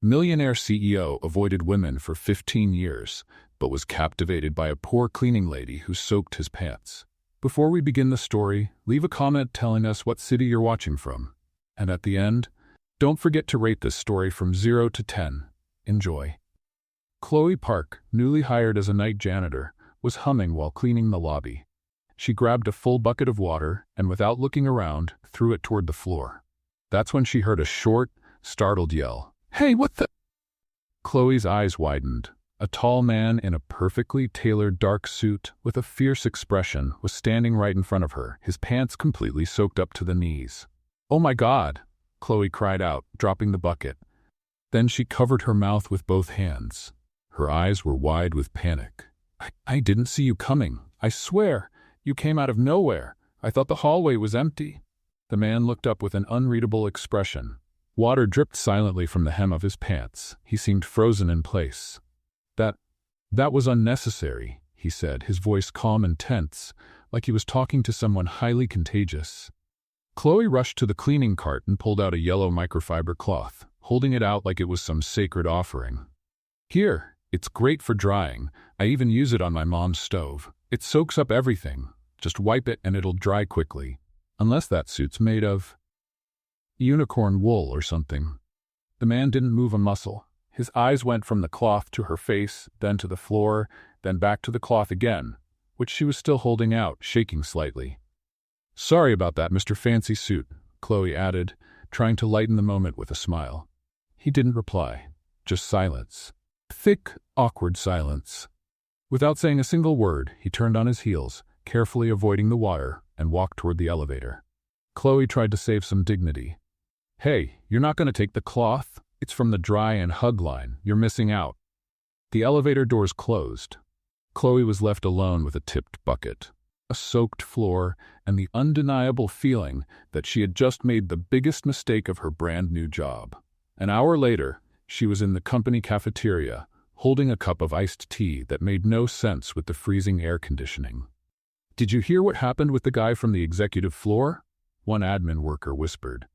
Millionaire CEO avoided women for 15 years, but was captivated by a poor cleaning lady who soaked his pants. Before we begin the story, leave a comment telling us what city you're watching from. And at the end, don't forget to rate this story from 0 to 10. Enjoy. Chloe Park, newly hired as a night janitor, was humming while cleaning the lobby. She grabbed a full bucket of water and, without looking around, threw it toward the floor. That's when she heard a short, startled yell. "Hey, what the—" Chloe's eyes widened. A tall man in a perfectly tailored dark suit with a fierce expression was standing right in front of her, his pants completely soaked up to the knees. "Oh my God!" Chloe cried out, dropping the bucket. Then she covered her mouth with both hands. Her eyes were wide with panic. I didn't see you coming. I swear. You came out of nowhere. I thought the hallway was empty." The man looked up with an unreadable expression. Water dripped silently from the hem of his pants. He seemed frozen in place. That was unnecessary," he said, his voice calm and tense, like he was talking to someone highly contagious. Chloe rushed to the cleaning cart and pulled out a yellow microfiber cloth, holding it out like it was some sacred offering. "Here, it's great for drying. I even use it on my mom's stove. It soaks up everything. Just wipe it and it'll dry quickly. Unless that suit's made of unicorn wool or something." The man didn't move a muscle. His eyes went from the cloth to her face, then to the floor, then back to the cloth again, which she was still holding out, shaking slightly. "Sorry about that, Mr. Fancy Suit," Chloe added, trying to lighten the moment with a smile. He didn't reply, just silence. Thick, awkward silence. Without saying a single word, he turned on his heels, carefully avoiding the water, and walked toward the elevator. Chloe tried to save some dignity. "Hey, you're not going to take the cloth? It's from the dry and hug line. You're missing out." The elevator doors closed. Chloe was left alone with a tipped bucket, a soaked floor, and the undeniable feeling that she had just made the biggest mistake of her brand new job. An hour later, she was in the company cafeteria, holding a cup of iced tea that made no sense with the freezing air conditioning. "Did you hear what happened with the guy from the executive floor?" one admin worker whispered.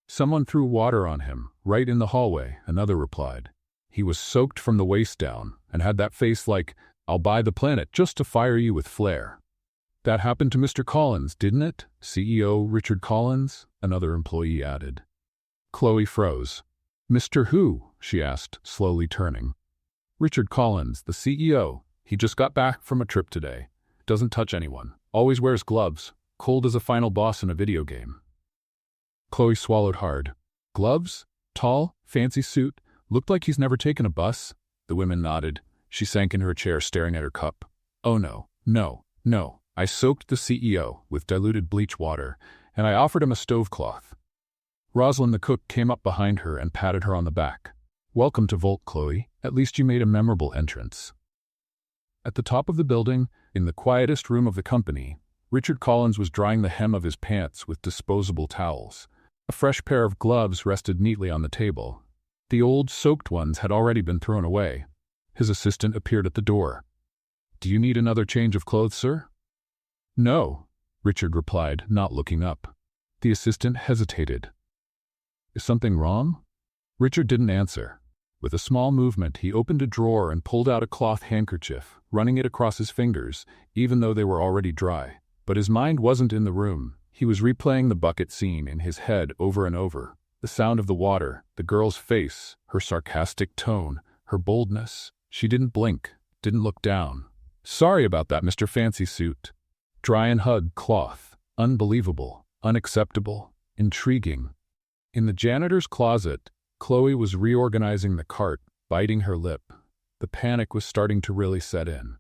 "Someone threw water on him, right in the hallway," another replied. "He was soaked from the waist down and had that face like, 'I'll buy the planet just to fire you with flair.'" "That happened to Mr. Collins, didn't it? CEO Richard Collins?" another employee added. Chloe froze. "Mr. Who?" she asked, slowly turning. "Richard Collins, the CEO. He just got back from a trip today. Doesn't touch anyone. Always wears gloves. Cold as a final boss in a video game." Chloe swallowed hard. "Gloves? Tall? Fancy suit? Looked like he's never taken a bus?" The woman nodded. She sank in her chair, staring at her cup. "Oh no. I soaked the CEO with diluted bleach water, and I offered him a stovecloth." Rosalind the cook came up behind her and patted her on the back. "Welcome to Volt, Chloe. At least you made a memorable entrance." At the top of the building, in the quietest room of the company, Richard Collins was drying the hem of his pants with disposable towels. A fresh pair of gloves rested neatly on the table. The old, soaked ones had already been thrown away. His assistant appeared at the door. "Do you need another change of clothes, sir?" "No," Richard replied, not looking up. The assistant hesitated. "Is something wrong?" Richard didn't answer. With a small movement, he opened a drawer and pulled out a cloth handkerchief, running it across his fingers, even though they were already dry. But his mind wasn't in the room. He was replaying the bucket scene in his head over and over. The sound of the water, the girl's face, her sarcastic tone, her boldness. She didn't blink, didn't look down. "Sorry about that, Mr. Fancy Suit." Dry and hug cloth. Unbelievable, unacceptable, intriguing. In the janitor's closet, Chloe was reorganizing the cart, biting her lip. The panic was starting to really set in.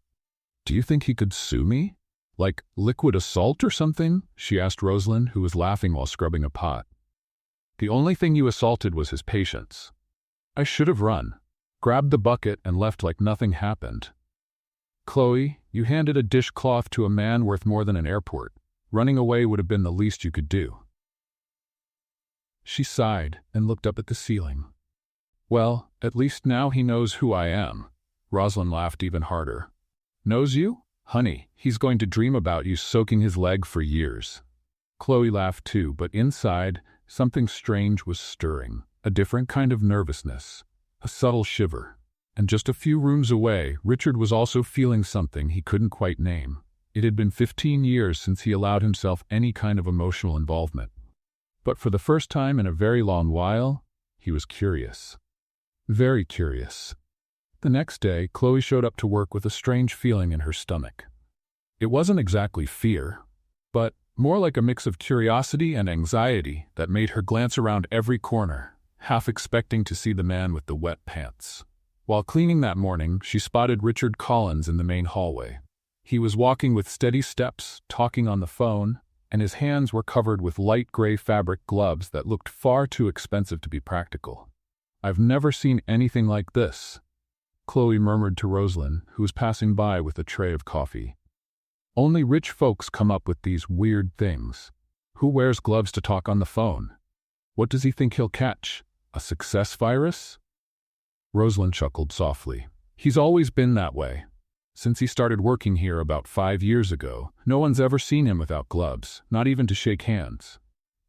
"Do you think he could sue me? Like liquid assault or something?" she asked Rosalind, who was laughing while scrubbing a pot. "The only thing you assaulted was his patience." "I should have run, grabbed the bucket, and left like nothing happened." "Chloe, you handed a dishcloth to a man worth more than an airport. Running away would have been the least you could do." She sighed and looked up at the ceiling. "Well, at least now he knows who I am." Rosalind laughed even harder. "Knows you? Honey, he's going to dream about you soaking his leg for years." Chloe laughed too, but inside, something strange was stirring, a different kind of nervousness. a subtle shiver. And just a few rooms away, Richard was also feeling something he couldn't quite name. It had been 15 years since he allowed himself any kind of emotional involvement. But for the first time in a very long while, he was curious. Very curious. The next day, Chloe showed up to work with a strange feeling in her stomach. It wasn't exactly fear, but more like a mix of curiosity and anxiety that made her glance around every corner, half expecting to see the man with the wet pants. While cleaning that morning, she spotted Richard Collins in the main hallway. He was walking with steady steps, talking on the phone, and his hands were covered with light gray fabric gloves that looked far too expensive to be practical. "I've never seen anything like this," Chloe murmured to Rosalind, who was passing by with a tray of coffee. "Only rich folks come up with these weird things. Who wears gloves to talk on the phone? What does he think he'll catch? A success virus?" Rosalind chuckled softly. "He's always been that way. Since he started working here about 5 years ago, no one's ever seen him without gloves, not even to shake hands.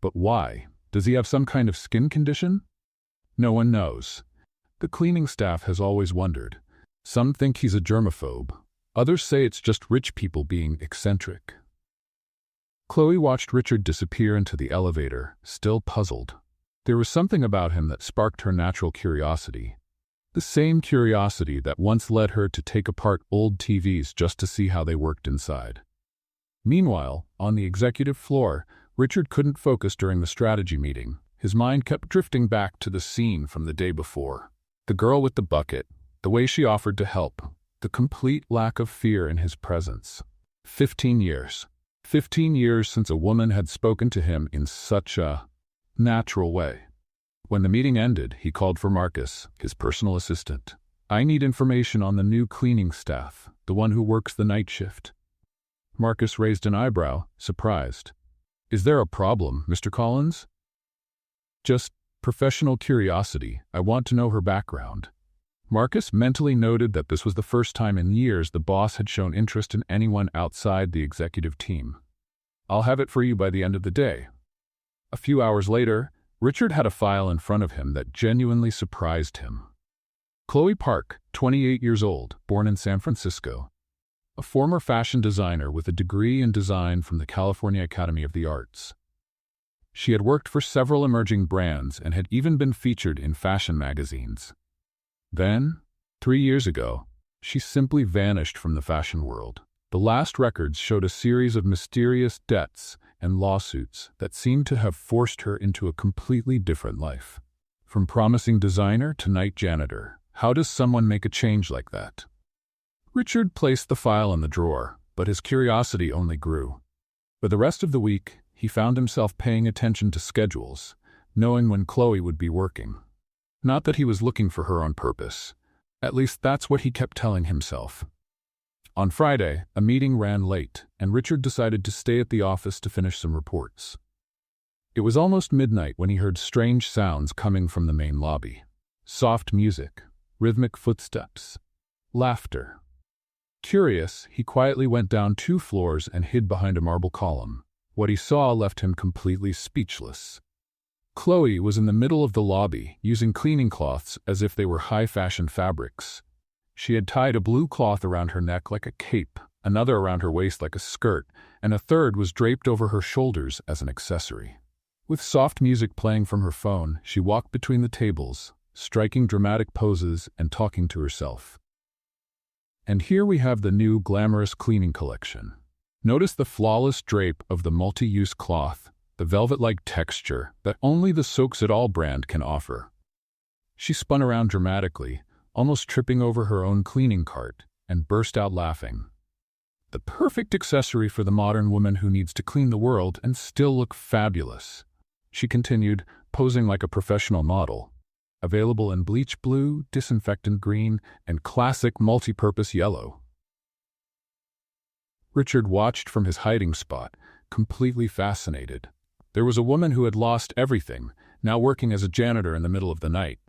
But why? Does he have some kind of skin condition? No one knows. The cleaning staff has always wondered. Some think he's a germaphobe. Others say it's just rich people being eccentric." Chloe watched Richard disappear into the elevator, still puzzled. There was something about him that sparked her natural curiosity. The same curiosity that once led her to take apart old TVs just to see how they worked inside. Meanwhile, on the executive floor, Richard couldn't focus during the strategy meeting. His mind kept drifting back to the scene from the day before. The girl with the bucket, the way she offered to help, the complete lack of fear in his presence. 15 years. 15 years since a woman had spoken to him in such a natural way. When the meeting ended, he called for Marcus, his personal assistant. "I need information on the new cleaning staff, the one who works the night shift." Marcus raised an eyebrow, surprised. "Is there a problem, Mr. Collins?" "Just professional curiosity. I want to know her background." Marcus mentally noted that this was the first time in years the boss had shown interest in anyone outside the executive team. "I'll have it for you by the end of the day." A few hours later, Richard had a file in front of him that genuinely surprised him. Chloe Park, 28 years old, born in San Francisco. A former fashion designer with a degree in design from the California Academy of the Arts. She had worked for several emerging brands and had even been featured in fashion magazines. Then, 3 years ago, she simply vanished from the fashion world. The last records showed a series of mysterious debts and lawsuits that seemed to have forced her into a completely different life. From promising designer to night janitor, how does someone make a change like that? Richard placed the file in the drawer, but his curiosity only grew. For the rest of the week, he found himself paying attention to schedules, knowing when Chloe would be working. Not that he was looking for her on purpose. At least that's what he kept telling himself. On Friday, a meeting ran late, and Richard decided to stay at the office to finish some reports. It was almost midnight when he heard strange sounds coming from the main lobby. Soft music, rhythmic footsteps, laughter. Curious, he quietly went down 2 floors and hid behind a marble column. What he saw left him completely speechless. Chloe was in the middle of the lobby, using cleaning cloths as if they were high-fashion fabrics. She had tied a blue cloth around her neck like a cape, another around her waist like a skirt, and a third was draped over her shoulders as an accessory. With soft music playing from her phone, she walked between the tables, striking dramatic poses and talking to herself. And here we have the new glamorous cleaning collection. Notice the flawless drape of the multi-use cloth, the velvet-like texture that only the Soaks It All brand can offer. She spun around dramatically, almost tripping over her own cleaning cart, and burst out laughing. The perfect accessory for the modern woman who needs to clean the world and still look fabulous. She continued, posing like a professional model. Available in bleach blue, disinfectant green, and classic multi-purpose yellow. Richard watched from his hiding spot, completely fascinated. There was a woman who had lost everything, now working as a janitor in the middle of the night.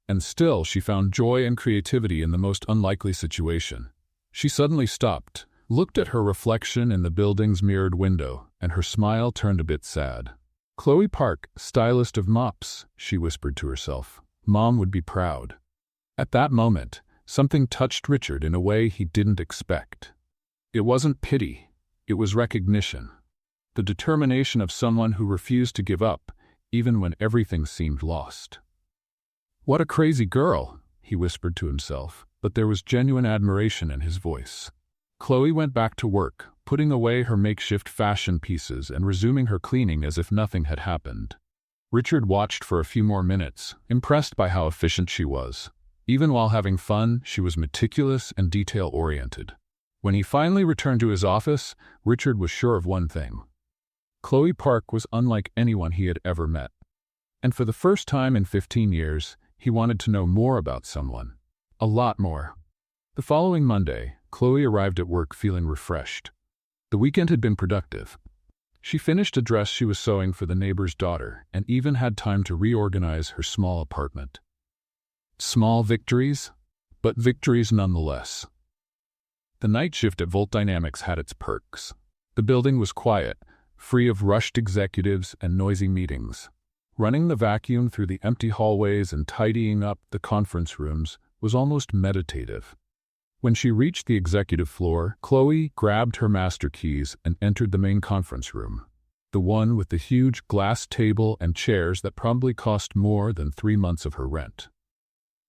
And still she found joy and creativity in the most unlikely situation. She suddenly stopped, looked at her reflection in the building's mirrored window, and her smile turned a bit sad. "Chloe Park, stylist of mops," she whispered to herself. "Mom would be proud." At that moment, something touched Richard in a way he didn't expect. It wasn't pity, it was recognition. The determination of someone who refused to give up, even when everything seemed lost. "What a crazy girl," he whispered to himself, but there was genuine admiration in his voice. Chloe went back to work, putting away her makeshift fashion pieces and resuming her cleaning as if nothing had happened. Richard watched for a few more minutes, impressed by how efficient she was. Even while having fun, she was meticulous and detail-oriented. When he finally returned to his office, Richard was sure of one thing. Chloe Park was unlike anyone he had ever met. And for the first time in 15 years, he wanted to know more about someone. A lot more. The following Monday, Chloe arrived at work feeling refreshed. The weekend had been productive. She finished a dress she was sewing for the neighbor's daughter and even had time to reorganize her small apartment. Small victories, but victories nonetheless. The night shift at Volt Dynamics had its perks. The building was quiet, free of rushed executives and noisy meetings. Running the vacuum through the empty hallways and tidying up the conference rooms was almost meditative. When she reached the executive floor, Chloe grabbed her master keys and entered the main conference room, the one with the huge glass table and chairs that probably cost more than 3 months of her rent.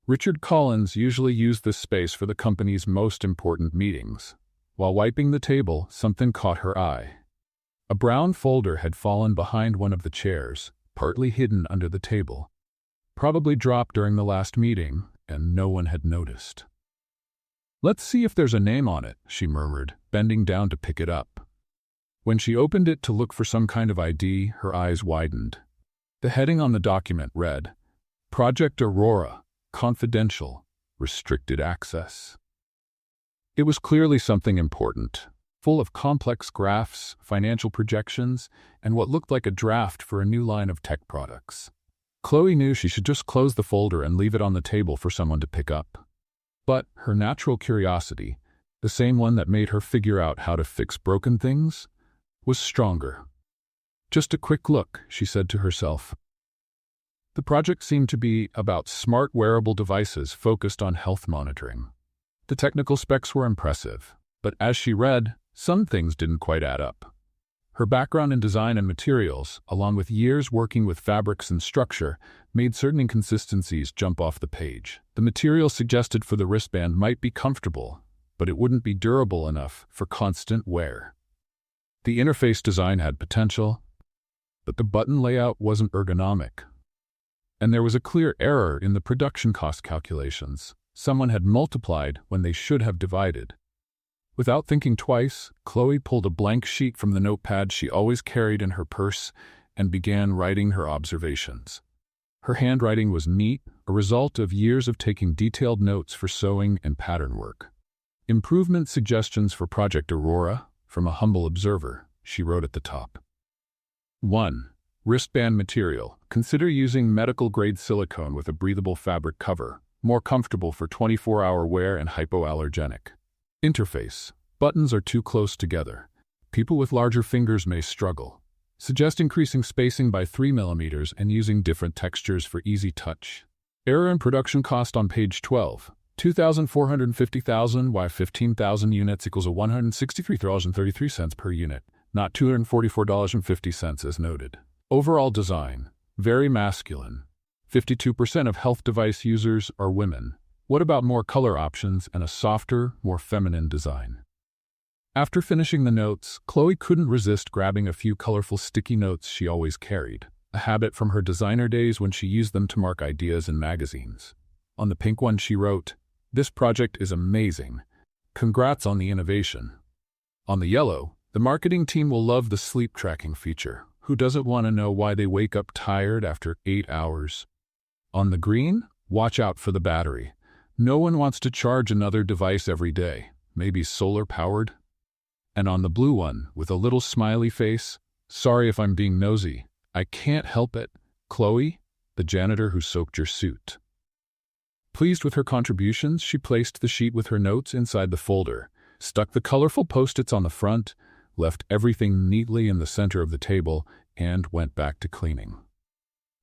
Richard Collins usually used this space for the company's most important meetings. While wiping the table, something caught her eye. A brown folder had fallen behind one of the chairs, partly hidden under the table. Probably dropped during the last meeting, and no one had noticed. "Let's see if there's a name on it," she murmured, bending down to pick it up. When she opened it to look for some kind of ID, her eyes widened. The heading on the document read, "Project Aurora, Confidential, Restricted Access." It was clearly something important, full of complex graphs, financial projections, and what looked like a draft for a new line of tech products. Chloe knew she should just close the folder and leave it on the table for someone to pick up. But her natural curiosity, the same one that made her figure out how to fix broken things, was stronger. "Just a quick look," she said to herself. The project seemed to be about smart wearable devices focused on health monitoring. The technical specs were impressive, but as she read, some things didn't quite add up. Her background in design and materials, along with years working with fabrics and structure, made certain inconsistencies jump off the page. The material suggested for the wristband might be comfortable, but it wouldn't be durable enough for constant wear. The interface design had potential, but the button layout wasn't ergonomic. And there was a clear error in the production cost calculations. Someone had multiplied when they should have divided. Without thinking twice, Chloe pulled a blank sheet from the notepad she always carried in her purse and began writing her observations. Her handwriting was neat, a result of years of taking detailed notes for sewing and pattern work. "Improvement suggestions for Project Aurora, from a humble observer," she wrote at the top. 1. Wristband material. Consider using medical-grade silicone with a breathable fabric cover, more comfortable for 24-hour wear and hypoallergenic. Interface. Buttons are too close together. People with larger fingers may struggle. Suggest increasing spacing by 3 mm and using different textures for easy touch. Error in production cost on page 12. 2,450,000 y 15,000 units equals $163.33 per unit, not $244.50 as noted. Overall design. Very masculine. 52% of health device users are women. What about more color options and a softer, more feminine design? After finishing the notes, Chloe couldn't resist grabbing a few colorful sticky notes she always carried, a habit from her designer days when she used them to mark ideas in magazines. On the pink one she wrote, "This project is amazing. Congrats on the innovation." On the yellow, "The marketing team will love the sleep tracking feature. Who doesn't want to know why they wake up tired after 8 hours?" On the green, "Watch out for the battery. No one wants to charge another device every day, maybe solar-powered." And on the blue one, with a little smiley face, "Sorry if I'm being nosy. I can't help it. Chloe, the janitor who soaked your suit." Pleased with her contributions, she placed the sheet with her notes inside the folder, stuck the colorful post-its on the front, left everything neatly in the center of the table, and went back to cleaning.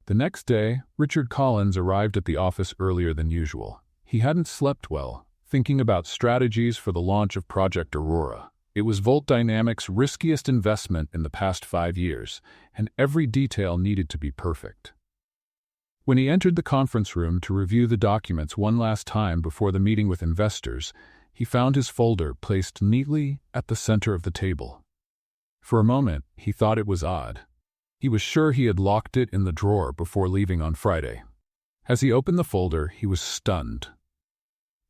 The next day, Richard Collins arrived at the office earlier than usual. He hadn't slept well, thinking about strategies for the launch of Project Aurora. It was Volt Dynamics' riskiest investment in the past 5 years, and every detail needed to be perfect. When he entered the conference room to review the documents one last time before the meeting with investors, he found his folder placed neatly at the center of the table. For a moment, he thought it was odd. He was sure he had locked it in the drawer before leaving on Friday. As he opened the folder, he was stunned.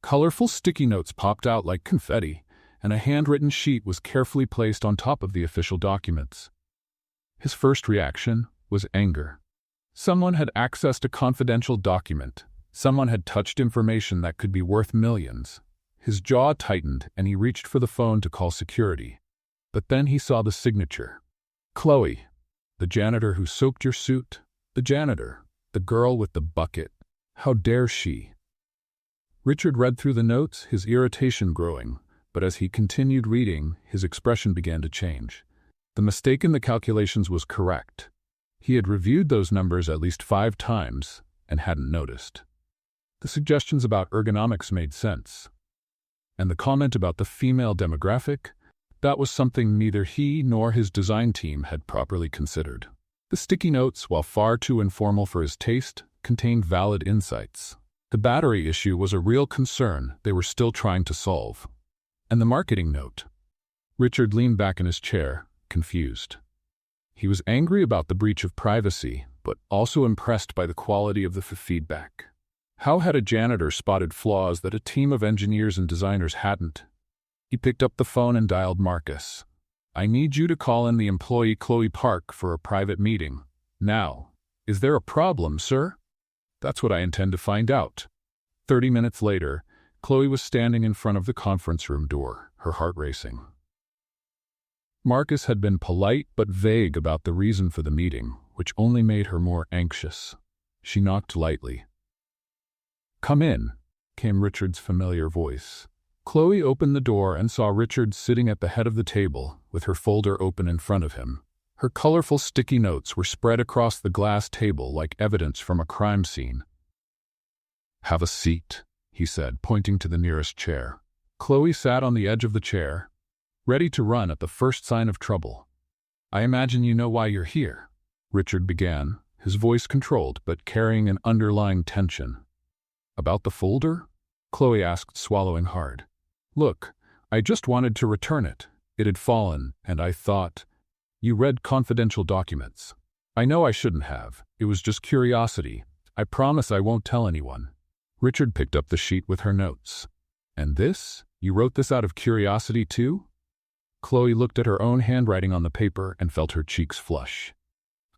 Colorful sticky notes popped out like confetti, and a handwritten sheet was carefully placed on top of the official documents. His first reaction was anger. Someone had accessed a confidential document. Someone had touched information that could be worth millions. His jaw tightened, and he reached for the phone to call security. But then he saw the signature. Chloe, the janitor who soaked your suit. The janitor, the girl with the bucket. How dare she? Richard read through the notes, his irritation growing, but as he continued reading, his expression began to change. The mistake in the calculations was correct. He had reviewed those numbers at least 5 times and hadn't noticed. The suggestions about ergonomics made sense. And the comment about the female demographic, that was something neither he nor his design team had properly considered. The sticky notes, while far too informal for his taste, contained valid insights. The battery issue was a real concern they were still trying to solve. And the marketing note. Richard leaned back in his chair, confused. He was angry about the breach of privacy, but also impressed by the quality of the feedback. How had a janitor spotted flaws that a team of engineers and designers hadn't? He picked up the phone and dialed Marcus. I need you to call in the employee Chloe Park for a private meeting. Now. Is there a problem, sir? That's what I intend to find out. 30 minutes later, Chloe was standing in front of the conference room door, her heart racing. Marcus had been polite but vague about the reason for the meeting, which only made her more anxious. She knocked lightly. Come in, came Richard's familiar voice. Chloe opened the door and saw Richard sitting at the head of the table, with her folder open in front of him. Her colorful sticky notes were spread across the glass table like evidence from a crime scene. Have a seat, he said, pointing to the nearest chair. Chloe sat on the edge of the chair, ready to run at the first sign of trouble. I imagine you know why you're here, Richard began, his voice controlled but carrying an underlying tension. About the folder? Chloe asked, swallowing hard. Look, I just wanted to return it. It had fallen, and I thought, you read confidential documents. I know I shouldn't have. It was just curiosity. I promise I won't tell anyone. Richard picked up the sheet with her notes. And this? You wrote this out of curiosity too? Chloe looked at her own handwriting on the paper and felt her cheeks flush.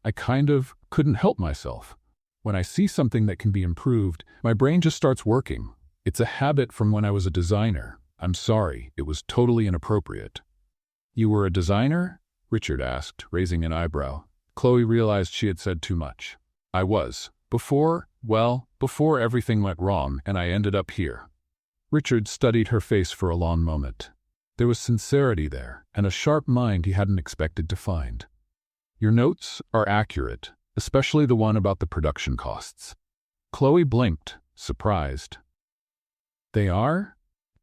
I kind of couldn't help myself. When I see something that can be improved, my brain just starts working. It's a habit from when I was a designer. I'm sorry, it was totally inappropriate. You were a designer? Richard asked, raising an eyebrow. Chloe realized she had said too much. I was. Before everything went wrong and I ended up here. Richard studied her face for a long moment. There was sincerity there, and a sharp mind he hadn't expected to find. Your notes are accurate, especially the one about the production costs. Chloe blinked, surprised. They are?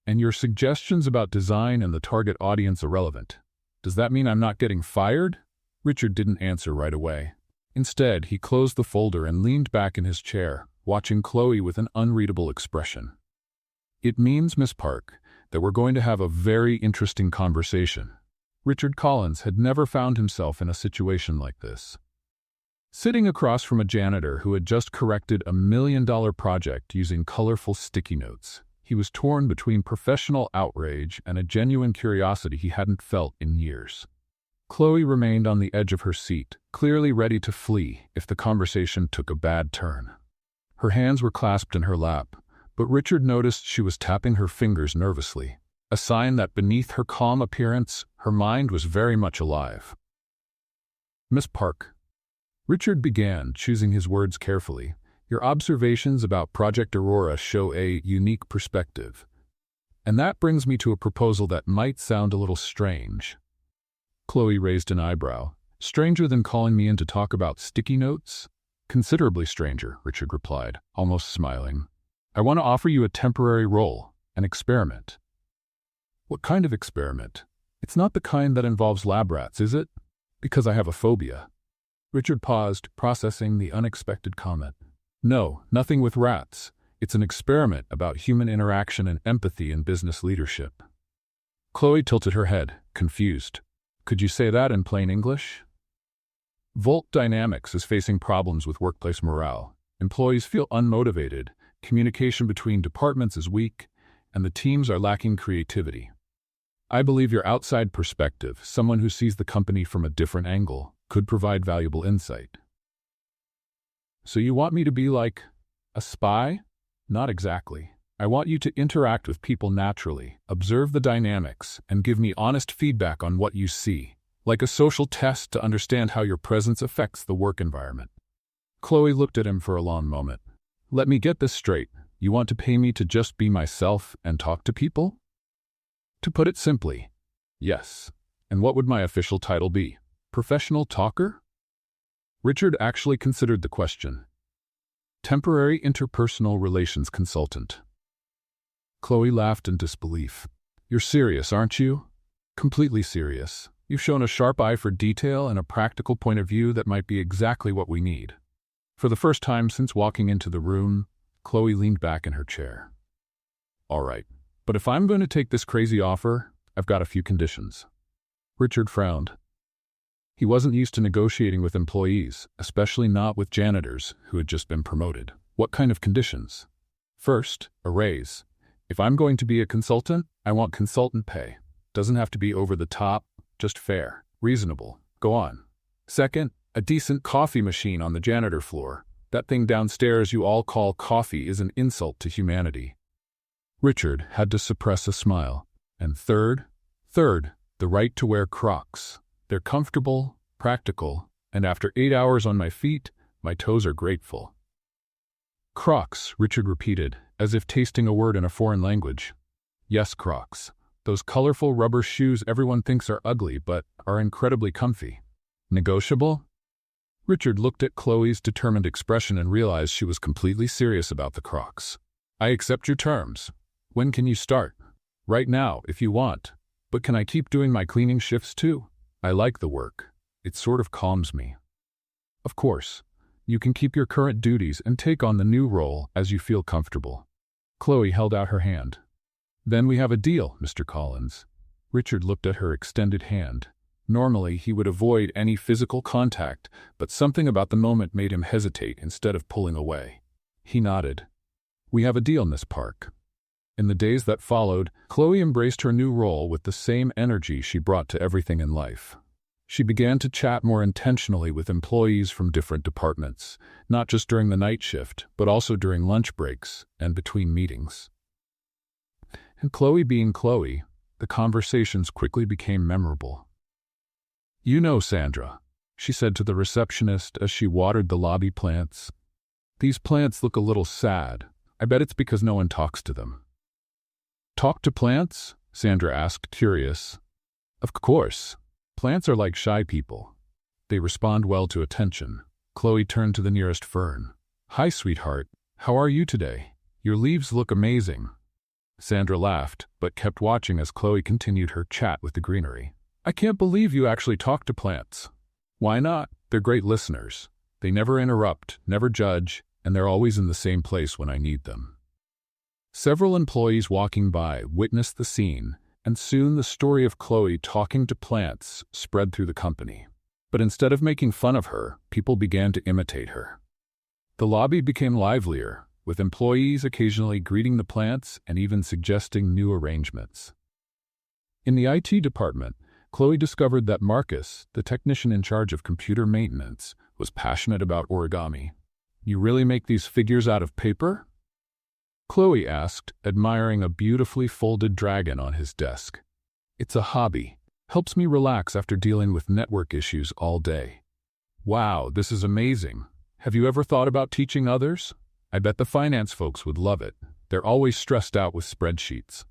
And your suggestions about design and the target audience irrelevant. Does that mean I'm not getting fired? Richard didn't answer right away. Instead, he closed the folder and leaned back in his chair, watching Chloe with an unreadable expression. It means, Miss Park, that we're going to have a very interesting conversation. Richard Collins had never found himself in a situation like this. Sitting across from a janitor who had just corrected a $1 million project using colorful sticky notes, he was torn between professional outrage and a genuine curiosity he hadn't felt in years. Chloe remained on the edge of her seat, clearly ready to flee if the conversation took a bad turn. Her hands were clasped in her lap, but Richard noticed she was tapping her fingers nervously, a sign that beneath her calm appearance, her mind was very much alive. Miss Park. Richard began, choosing his words carefully. Your observations about Project Aurora show a unique perspective. And that brings me to a proposal that might sound a little strange. Chloe raised an eyebrow. Stranger than calling me in to talk about sticky notes? Considerably stranger, Richard replied, almost smiling. I want to offer you a temporary role, an experiment. What kind of experiment? It's not the kind that involves lab rats, is it? Because I have a phobia. Richard paused, processing the unexpected comment. No, nothing with rats. It's an experiment about human interaction and empathy in business leadership. Chloe tilted her head, confused. Could you say that in plain English? Volt Dynamics is facing problems with workplace morale. Employees feel unmotivated, communication between departments is weak, and the teams are lacking creativity. I believe your outside perspective, someone who sees the company from a different angle, could provide valuable insight. So you want me to be like a spy? Not exactly. I want you to interact with people naturally, observe the dynamics, and give me honest feedback on what you see, like a social test to understand how your presence affects the work environment. Chloe looked at him for a long moment. Let me get this straight. You want to pay me to just be myself and talk to people? To put it simply, yes. And what would my official title be? Professional talker? Richard actually considered the question. Temporary interpersonal relations consultant. Chloe laughed in disbelief. You're serious, aren't you? Completely serious. You've shown a sharp eye for detail and a practical point of view that might be exactly what we need. For the first time since walking into the room, Chloe leaned back in her chair. All right, but if I'm going to take this crazy offer, I've got a few conditions. Richard frowned. He wasn't used to negotiating with employees, especially not with janitors who had just been promoted. What kind of conditions? First, a raise. If I'm going to be a consultant, I want consultant pay. Doesn't have to be over the top, just fair, reasonable. Go on. Second, a decent coffee machine on the janitor floor. That thing downstairs you all call coffee is an insult to humanity. Richard had to suppress a smile. And third, the right to wear Crocs. They're comfortable, practical, and after 8 hours on my feet, my toes are grateful. Crocs, Richard repeated, as if tasting a word in a foreign language. Yes, Crocs. Those colorful rubber shoes everyone thinks are ugly but are incredibly comfy. Negotiable? Richard looked at Chloe's determined expression and realized she was completely serious about the Crocs. I accept your terms. When can you start? Right now, if you want. But can I keep doing my cleaning shifts too? I like the work. It sort of calms me. Of course. You can keep your current duties and take on the new role as you feel comfortable. Chloe held out her hand. Then we have a deal, Mr. Collins. Richard looked at her extended hand. Normally, he would avoid any physical contact, but something about the moment made him hesitate instead of pulling away. He nodded. We have a deal, Miss Park. In the days that followed, Chloe embraced her new role with the same energy she brought to everything in life. She began to chat more intentionally with employees from different departments, not just during the night shift, but also during lunch breaks and between meetings. And Chloe being Chloe, the conversations quickly became memorable. You know, Sandra, she said to the receptionist as she watered the lobby plants. These plants look a little sad. I bet it's because no one talks to them. Talk to plants? Sandra asked, curious. Of course. Plants are like shy people. They respond well to attention. Chloe turned to the nearest fern. Hi, sweetheart. How are you today? Your leaves look amazing. Sandra laughed, but kept watching as Chloe continued her chat with the greenery. I can't believe you actually talk to plants. Why not? They're great listeners. They never interrupt, never judge, and they're always in the same place when I need them. Several employees walking by witnessed the scene, and soon the story of Chloe talking to plants spread through the company. But instead of making fun of her, people began to imitate her. The lobby became livelier, with employees occasionally greeting the plants and even suggesting new arrangements. In the IT department, Chloe discovered that Marcus, the technician in charge of computer maintenance, was passionate about origami. You really make these figures out of paper? Chloe asked, admiring a beautifully folded dragon on his desk. It's a hobby. Helps me relax after dealing with network issues all day. Wow, this is amazing. Have you ever thought about teaching others? I bet the finance folks would love it. They're always stressed out with spreadsheets.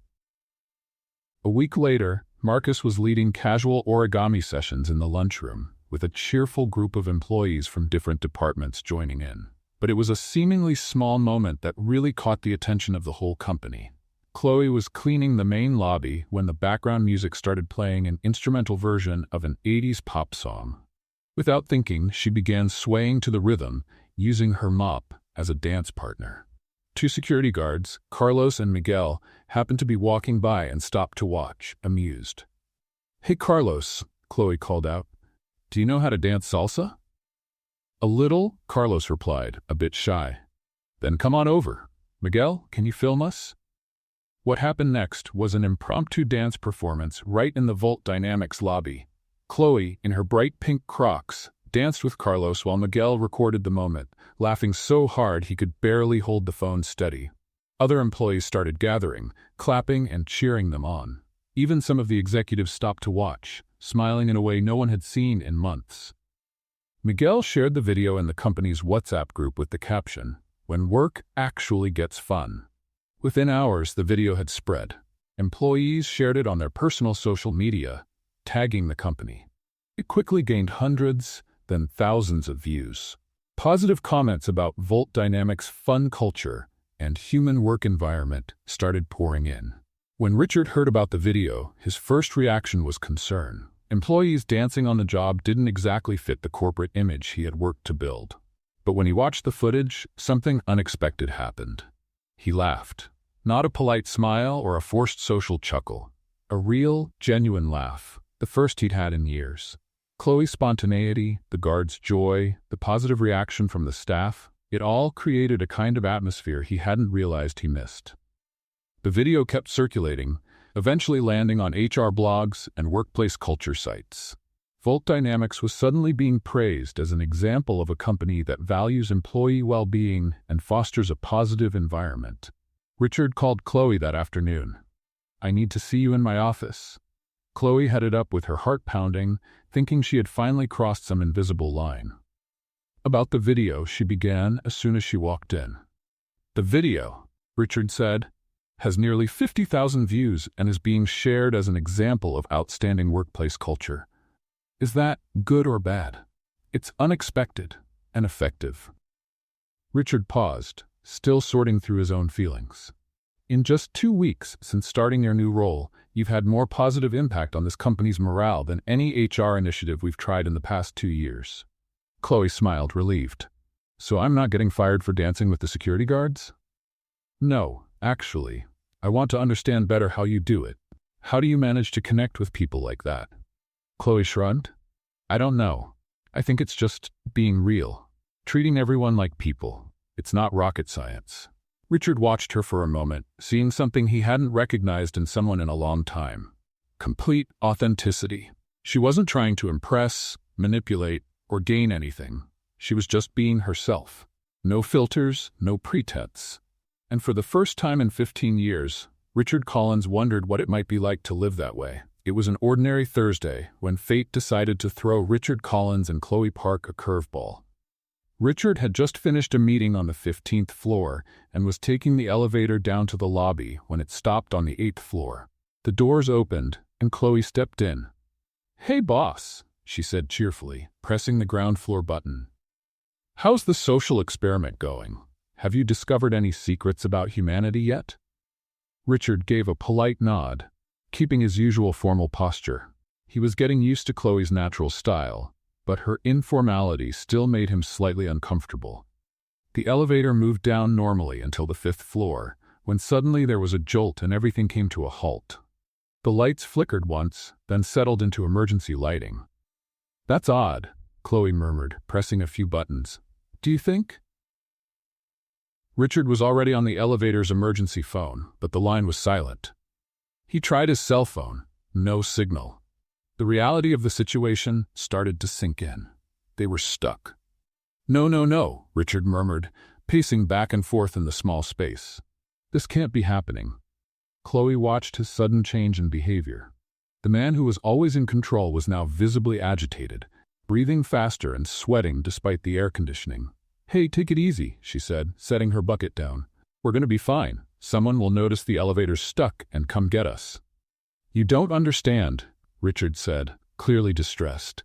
A week later, Marcus was leading casual origami sessions in the lunchroom, with a cheerful group of employees from different departments joining in. But it was a seemingly small moment that really caught the attention of the whole company. Chloe was cleaning the main lobby when the background music started playing an instrumental version of an 80s pop song. Without thinking, she began swaying to the rhythm, using her mop as a dance partner. Two security guards, Carlos and Miguel, happened to be walking by and stopped to watch, amused. "Hey Carlos," Chloe called out. "Do you know how to dance salsa?" "A little," Carlos replied, a bit shy. "Then come on over. Miguel, can you film us?" What happened next was an impromptu dance performance right in the Volt Dynamics lobby. Chloe, in her bright pink Crocs, danced with Carlos while Miguel recorded the moment, laughing so hard he could barely hold the phone steady. Other employees started gathering, clapping and cheering them on. Even some of the executives stopped to watch, smiling in a way no one had seen in months. Miguel shared the video in the company's WhatsApp group with the caption, "When work actually gets fun." Within hours, the video had spread. Employees shared it on their personal social media, tagging the company. It quickly gained hundreds, then thousands of views. Positive comments about Volt Dynamics' fun culture and human work environment started pouring in. When Richard heard about the video, his first reaction was concern. Employees dancing on the job didn't exactly fit the corporate image he had worked to build. But when he watched the footage, something unexpected happened. He laughed. Not a polite smile or a forced social chuckle. A real, genuine laugh, the first he'd had in years. Chloe's spontaneity, the guards' joy, the positive reaction from the staff, it all created a kind of atmosphere he hadn't realized he missed. The video kept circulating, eventually landing on HR blogs and workplace culture sites. Volt Dynamics was suddenly being praised as an example of a company that values employee well-being and fosters a positive environment. Richard called Chloe that afternoon. "I need to see you in my office." Chloe headed up with her heart pounding, thinking she had finally crossed some invisible line. About the video, she began as soon as she walked in. "The video," Richard said, "has nearly 50,000 views and is being shared as an example of outstanding workplace culture. Is that good or bad? It's unexpected and effective." Richard paused, still sorting through his own feelings. "In just 2 weeks since starting your new role, you've had more positive impact on this company's morale than any HR initiative we've tried in the past 2 years. Chloe smiled, relieved. "So I'm not getting fired for dancing with the security guards?" "No, actually. I want to understand better how you do it. How do you manage to connect with people like that?" Chloe shrugged. "I don't know. I think it's just being real. Treating everyone like people. It's not rocket science." Richard watched her for a moment, seeing something he hadn't recognized in someone in a long time. Complete authenticity. She wasn't trying to impress, manipulate, or gain anything. She was just being herself. No filters, no pretense. And for the first time in 15 years, Richard Collins wondered what it might be like to live that way. It was an ordinary Thursday when fate decided to throw Richard Collins and Chloe Park a curveball. Richard had just finished a meeting on the 15th floor and was taking the elevator down to the lobby when it stopped on the 8th floor. The doors opened, and Chloe stepped in. "Hey, boss," she said cheerfully, pressing the ground floor button. "How's the social experiment going? Have you discovered any secrets about humanity yet?" Richard gave a polite nod, keeping his usual formal posture. He was getting used to Chloe's natural style, but her informality still made him slightly uncomfortable. The elevator moved down normally until the 5th floor, when suddenly there was a jolt and everything came to a halt. The lights flickered once, then settled into emergency lighting. "That's odd," Chloe murmured, pressing a few buttons. "Do you think?" Richard was already on the elevator's emergency phone, but the line was silent. He tried his cell phone. No signal. The reality of the situation started to sink in. They were stuck. "No, no, no," Richard murmured, pacing back and forth in the small space. "This can't be happening." Chloe watched his sudden change in behavior. The man who was always in control was now visibly agitated, breathing faster and sweating despite the air conditioning. "Hey, take it easy," she said, setting her bucket down. "We're going to be fine. Someone will notice the elevator's stuck and come get us." "You don't understand," Richard said, clearly distressed.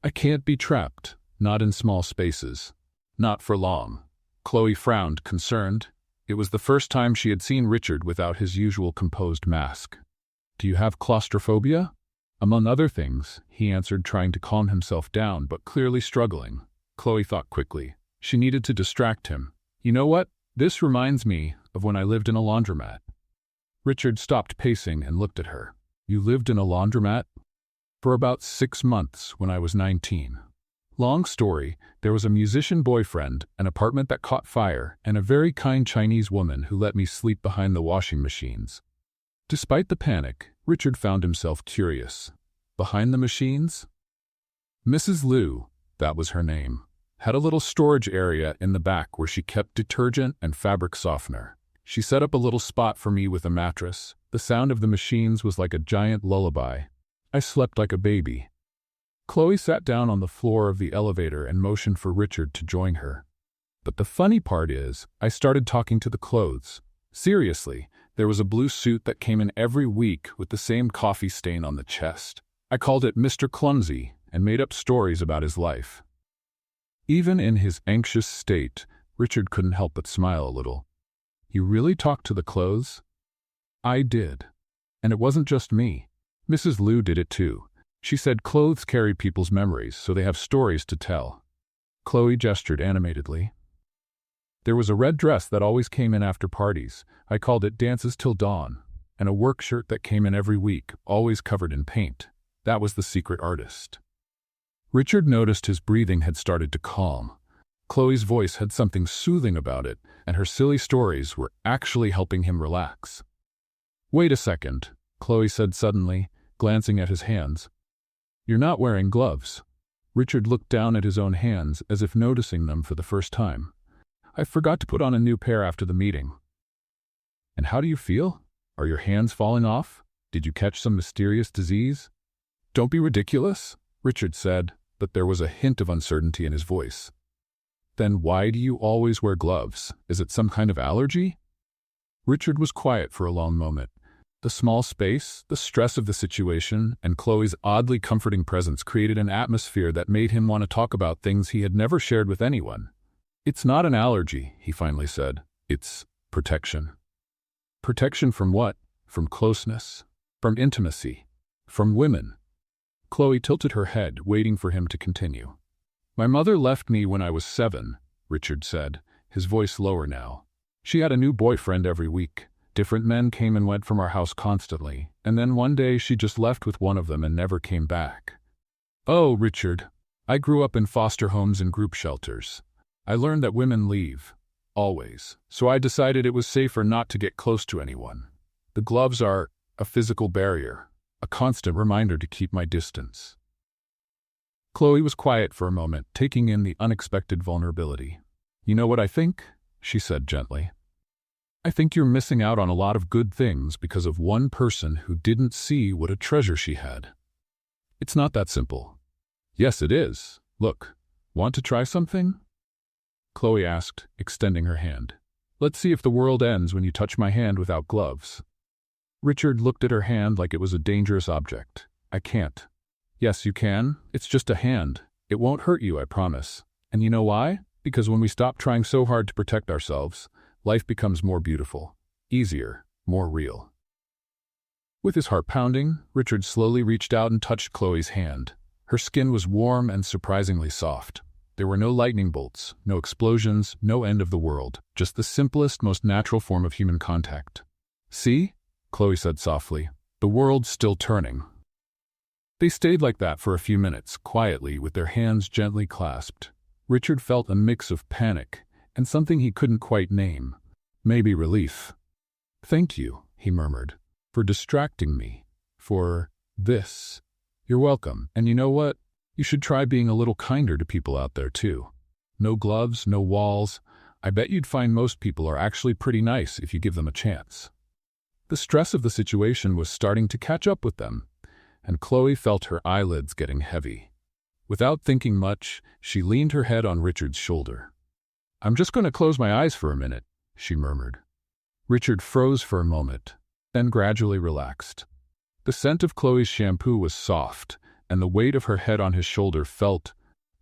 "I can't be trapped, not in small spaces. Not for long." Chloe frowned, concerned. It was the first time she had seen Richard without his usual composed mask. "Do you have claustrophobia?" "Among other things," he answered, trying to calm himself down, but clearly struggling. Chloe thought quickly. She needed to distract him. "You know what? This reminds me of when I lived in a laundromat." Richard stopped pacing and looked at her. "You lived in a laundromat?" "For about 6 months, when I was 19. Long story, there was a musician boyfriend, an apartment that caught fire, and a very kind Chinese woman who let me sleep behind the washing machines." Despite the panic, Richard found himself curious. Behind the machines? Mrs. Liu, that was her name, had a little storage area in the back where she kept detergent and fabric softener. She set up a little spot for me with a mattress. The sound of the machines was like a giant lullaby. I slept like a baby. Chloe sat down on the floor of the elevator and motioned for Richard to join her. But the funny part is, I started talking to the clothes. Seriously, there was a blue suit that came in every week with the same coffee stain on the chest. I called it Mr. Clumsy and made up stories about his life. Even in his anxious state, Richard couldn't help but smile a little. "You really talked to the clothes?" "I did. And it wasn't just me. Mrs. Liu did it too. She said clothes carry people's memories, so they have stories to tell." Chloe gestured animatedly. "There was a red dress that always came in after parties. I called it Dances Till Dawn. And a work shirt that came in every week, always covered in paint. That was the secret artist." Richard noticed his breathing had started to calm. Chloe's voice had something soothing about it, and her silly stories were actually helping him relax. "Wait a second," Chloe said suddenly, glancing at his hands. "You're not wearing gloves." Richard looked down at his own hands as if noticing them for the first time. "I forgot to put on a new pair after the meeting." "And how do you feel? Are your hands falling off? Did you catch some mysterious disease?" "Don't be ridiculous," Richard said, but there was a hint of uncertainty in his voice. "Then why do you always wear gloves? Is it some kind of allergy?" Richard was quiet for a long moment. The small space, the stress of the situation, and Chloe's oddly comforting presence created an atmosphere that made him want to talk about things he had never shared with anyone. "It's not an allergy," he finally said. "It's protection." "Protection from what? From closeness? From intimacy? From women?" Chloe tilted her head, waiting for him to continue. "My mother left me when I was 7, Richard said, his voice lower now. "She had a new boyfriend every week. Different men came and went from our house constantly, and then one day she just left with one of them and never came back." "Oh, Richard, I grew up in foster homes and group shelters. I learned that women leave. Always. So I decided it was safer not to get close to anyone. The gloves are a physical barrier, a constant reminder to keep my distance." Chloe was quiet for a moment, taking in the unexpected vulnerability. "You know what I think?" she said gently. "I think you're missing out on a lot of good things because of one person who didn't see what a treasure she had. It's not that simple." "Yes, it is. Look, want to try something?" Chloe asked, extending her hand. "Let's see if the world ends when you touch my hand without gloves." Richard looked at her hand like it was a dangerous object. "I can't." "Yes, you can. It's just a hand. It won't hurt you, I promise. And you know why? Because when we stop trying so hard to protect ourselves, life becomes more beautiful, easier, more real." With his heart pounding, Richard slowly reached out and touched Chloe's hand. Her skin was warm and surprisingly soft. There were no lightning bolts, no explosions, no end of the world, just the simplest, most natural form of human contact. "See?" Chloe said softly. "The world's still turning." They stayed like that for a few minutes, quietly, with their hands gently clasped. Richard felt a mix of panic and something he couldn't quite name. Maybe relief. "Thank you," he murmured, "for distracting me. For this. You're welcome. And you know what? You should try being a little kinder to people out there, too. No gloves, no walls. I bet you'd find most people are actually pretty nice if you give them a chance." The stress of the situation was starting to catch up with them, and Chloe felt her eyelids getting heavy. Without thinking much, she leaned her head on Richard's shoulder. "I'm just going to close my eyes for a minute," she murmured. Richard froze for a moment, then gradually relaxed. The scent of Chloe's shampoo was soft, and the weight of her head on his shoulder felt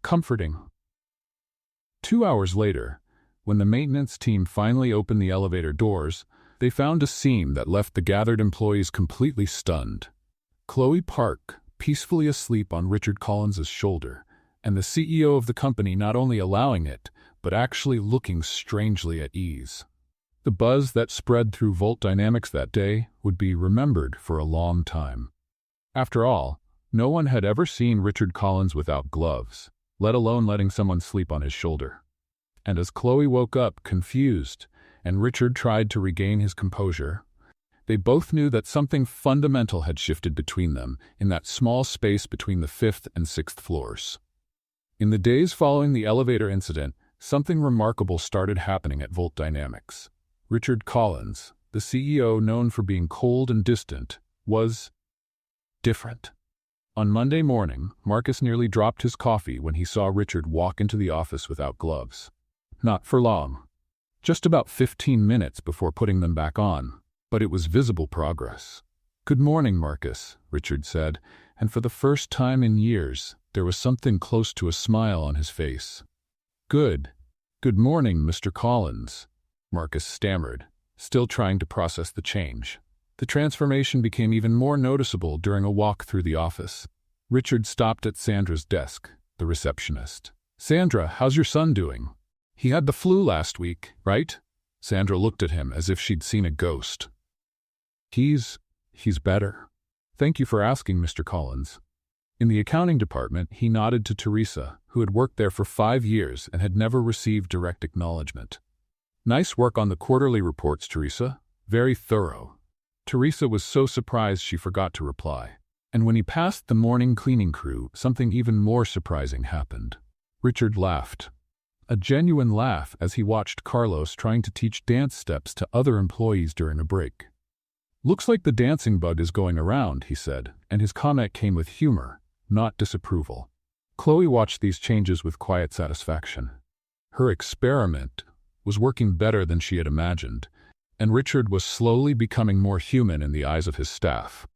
comforting. 2 hours later, When the maintenance team finally opened the elevator doors, they found a scene that left the gathered employees completely stunned. Chloe Park, peacefully asleep on Richard Collins's shoulder, and the CEO of the company not only allowing it, but actually looking strangely at ease. The buzz that spread through Volt Dynamics that day would be remembered for a long time. After all, no one had ever seen Richard Collins without gloves, let alone letting someone sleep on his shoulder. And as Chloe woke up, confused, and Richard tried to regain his composure, they both knew that something fundamental had shifted between them in that small space between the 5th and 6th floors. In the days following the elevator incident, something remarkable started happening at Volt Dynamics. Richard Collins, the CEO known for being cold and distant, was different. On Monday morning, Marcus nearly dropped his coffee when he saw Richard walk into the office without gloves. Not for long. Just about 15 minutes before putting them back on, but it was visible progress. "Good morning, Marcus," Richard said, and for the first time in years, there was something close to a smile on his face. Good morning, Mr. Collins," Marcus stammered, still trying to process the change. The transformation became even more noticeable during a walk through the office. Richard stopped at Sandra's desk, the receptionist. "Sandra, how's your son doing? He had the flu last week, right?" Sandra looked at him as if she'd seen a ghost. He's better. Thank you for asking, Mr. Collins." In the accounting department, he nodded to Teresa, who had worked there for 5 years and had never received direct acknowledgement. "Nice work on the quarterly reports, Teresa. Very thorough." Teresa was so surprised she forgot to reply. And when he passed the morning cleaning crew, something even more surprising happened. Richard laughed. A genuine laugh as he watched Carlos trying to teach dance steps to other employees during a break. "Looks like the dancing bug is going around," he said, and his comment came with humor, not disapproval. Chloe watched these changes with quiet satisfaction. Her experiment was working better than she had imagined, and Richard was slowly becoming more human in the eyes of his staff.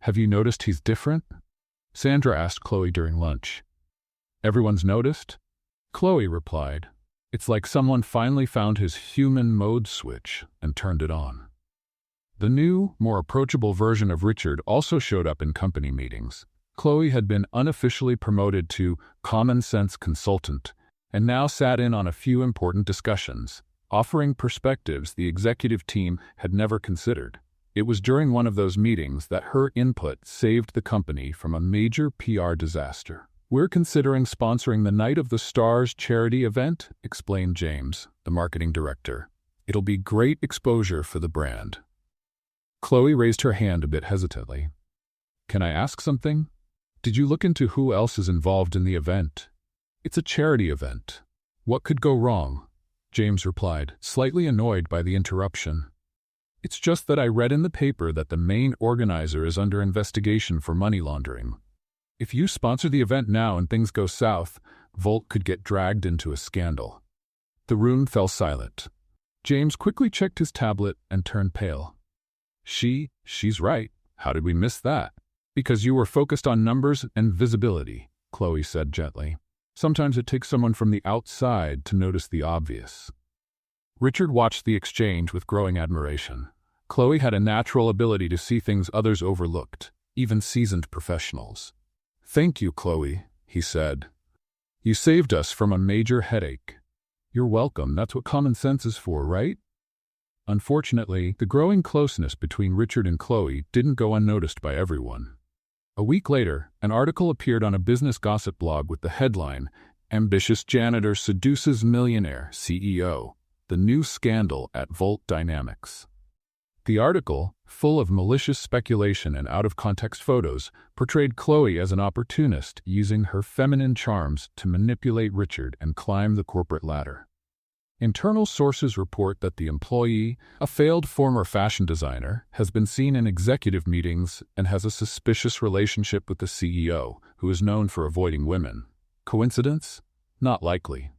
"Have you noticed he's different?" Sandra asked Chloe during lunch. "Everyone's noticed?" Chloe replied, "It's like someone finally found his human mode switch and turned it on." The new, more approachable version of Richard also showed up in company meetings. Chloe had been unofficially promoted to common sense consultant and now sat in on a few important discussions, offering perspectives the executive team had never considered. It was during one of those meetings that her input saved the company from a major PR disaster. "We're considering sponsoring the Night of the Stars charity event," explained James, the marketing director. "It'll be great exposure for the brand." Chloe raised her hand a bit hesitantly. "Can I ask something? Did you look into who else is involved in the event?" "It's a charity event. What could go wrong?" James replied, slightly annoyed by the interruption. "It's just that I read in the paper that the main organizer is under investigation for money laundering. If you sponsor the event now and things go south, Volt could get dragged into a scandal." The room fell silent. James quickly checked his tablet and turned pale. She's right. How did we miss that?" "Because you were focused on numbers and visibility," Chloe said gently. "Sometimes it takes someone from the outside to notice the obvious." Richard watched the exchange with growing admiration. Chloe had a natural ability to see things others overlooked, even seasoned professionals. "Thank you, Chloe," he said. "You saved us from a major headache." "You're welcome. That's what common sense is for, right?" Unfortunately, the growing closeness between Richard and Chloe didn't go unnoticed by everyone. A week later, an article appeared on a business gossip blog with the headline, "Ambitious Janitor Seduces Millionaire CEO, the New Scandal at Volt Dynamics." The article, full of malicious speculation and out-of-context photos, portrayed Chloe as an opportunist using her feminine charms to manipulate Richard and climb the corporate ladder. Internal sources report that the employee, a failed former fashion designer, has been seen in executive meetings and has a suspicious relationship with the CEO, who is known for avoiding women. Coincidence? Not likely.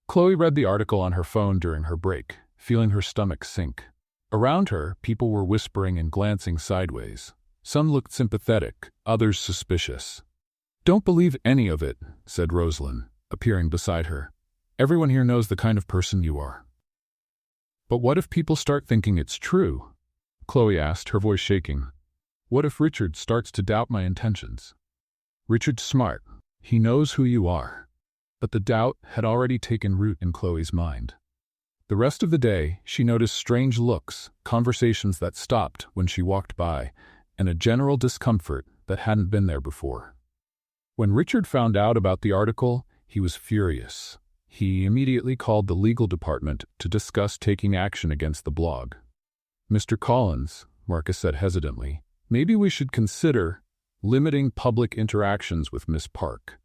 Chloe read the article on her phone during her break, feeling her stomach sink. Around her, people were whispering and glancing sideways. Some looked sympathetic, others suspicious. "Don't believe any of it," said Rosalind, appearing beside her. Everyone here knows the kind of person you are. But what if people start thinking it's true? Chloe asked, her voice shaking. What if Richard starts to doubt my intentions? Richard's smart. He knows who you are. But the doubt had already taken root in Chloe's mind. The rest of the day, she noticed strange looks, conversations that stopped when she walked by, and a general discomfort that hadn't been there before. When Richard found out about the article, he was furious. He immediately called the legal department to discuss taking action against the blog. Mr. Collins, Marcus said hesitantly, maybe we should consider limiting public interactions with Miss Park,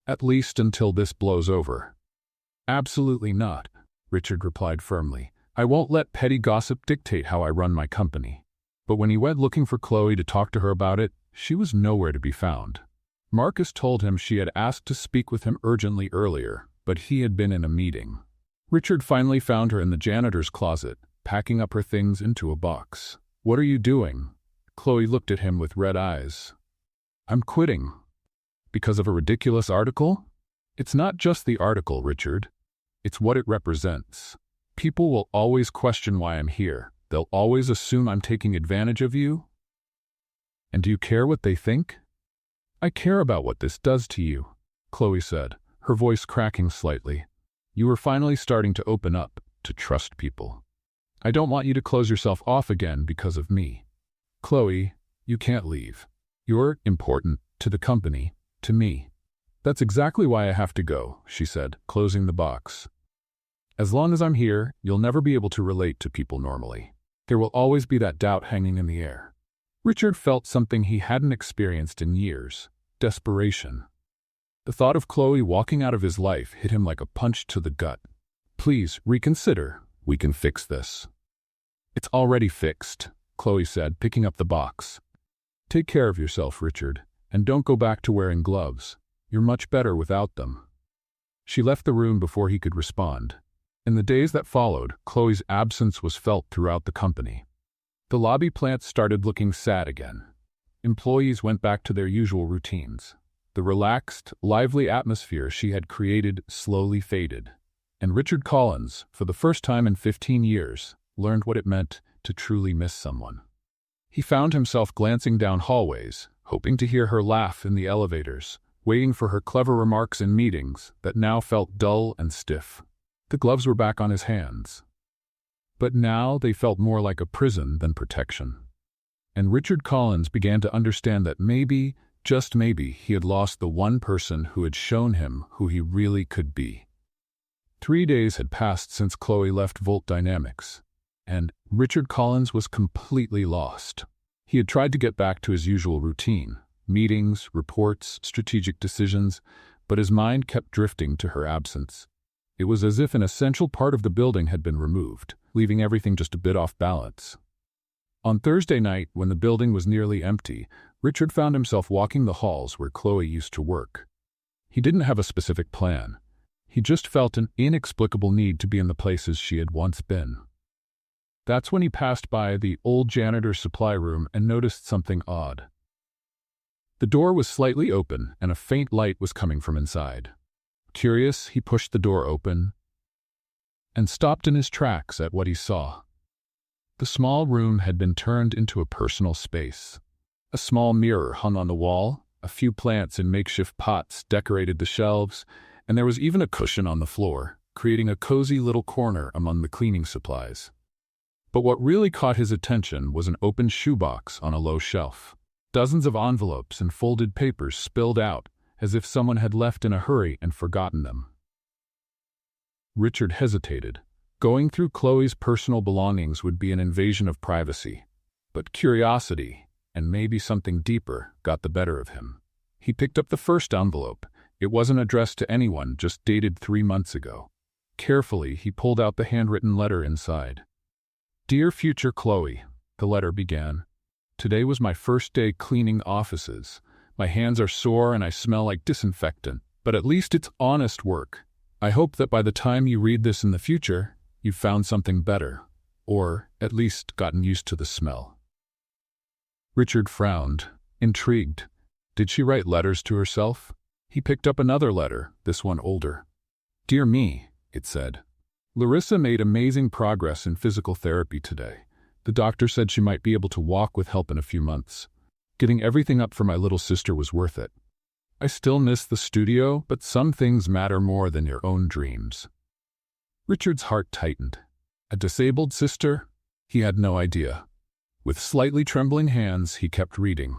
at least until this blows over. Absolutely not, Richard replied firmly. I won't let petty gossip dictate how I run my company. But when he went looking for Chloe to talk to her about it, she was nowhere to be found. Marcus told him she had asked to speak with him urgently earlier, but he had been in a meeting. Richard finally found her in the janitor's closet, packing up her things into a box. What are you doing? Chloe looked at him with red eyes. I'm quitting. Because of a ridiculous article? It's not just the article, Richard. It's what it represents. People will always question why I'm here. They'll always assume I'm taking advantage of you. And do you care what they think? I care about what this does to you, Chloe said, her voice cracking slightly. You are finally starting to open up, to trust people. I don't want you to close yourself off again because of me. Chloe, you can't leave. You're important to the company, to me. That's exactly why I have to go, she said, closing the box. As long as I'm here, you'll never be able to relate to people normally. There will always be that doubt hanging in the air. Richard felt something he hadn't experienced in years, desperation. The thought of Chloe walking out of his life hit him like a punch to the gut. Please, reconsider. We can fix this. It's already fixed, Chloe said, picking up the box. Take care of yourself, Richard, and don't go back to wearing gloves. You're much better without them. She left the room before he could respond. In the days that followed, Chloe's absence was felt throughout the company. The lobby plant started looking sad again. Employees went back to their usual routines. The relaxed, lively atmosphere she had created slowly faded. And Richard Collins, for the first time in 15 years, learned what it meant to truly miss someone. He found himself glancing down hallways, hoping to hear her laugh in the elevators, waiting for her clever remarks in meetings that now felt dull and stiff. The gloves were back on his hands. But now they felt more like a prison than protection. And Richard Collins began to understand that maybe, just maybe, he had lost the one person who had shown him who he really could be. 3 days had passed since Chloe left Volt Dynamics, and Richard Collins was completely lost. He had tried to get back to his usual routine, meetings, reports, strategic decisions, but his mind kept drifting to her absence. It was as if an essential part of the building had been removed, leaving everything just a bit off balance. On Thursday night, when the building was nearly empty, Richard found himself walking the halls where Chloe used to work. He didn't have a specific plan. He just felt an inexplicable need to be in the places she had once been. That's when he passed by the old janitor's supply room and noticed something odd. The door was slightly open, and a faint light was coming from inside. Curious, he pushed the door open and stopped in his tracks at what he saw. The small room had been turned into a personal space. A small mirror hung on the wall, a few plants in makeshift pots decorated the shelves, and there was even a cushion on the floor, creating a cozy little corner among the cleaning supplies. But what really caught his attention was an open shoebox on a low shelf. Dozens of envelopes and folded papers spilled out, as if someone had left in a hurry and forgotten them. Richard hesitated. Going through Chloe's personal belongings would be an invasion of privacy. But curiosity, and maybe something deeper, got the better of him. He picked up the first envelope. It wasn't addressed to anyone, just dated 3 months ago. Carefully, he pulled out the handwritten letter inside. Dear future Chloe, the letter began. Today was my first day cleaning offices. My hands are sore and I smell like disinfectant, but at least it's honest work. I hope that by the time you read this in the future, you've found something better, or at least gotten used to the smell. Richard frowned, intrigued. Did she write letters to herself? He picked up another letter, this one older. Dear me, it said. Larissa made amazing progress in physical therapy today. The doctor said she might be able to walk with help in a few months. Getting everything up for my little sister was worth it. I still miss the studio, but some things matter more than your own dreams. Richard's heart tightened. A disabled sister? He had no idea. With slightly trembling hands, he kept reading.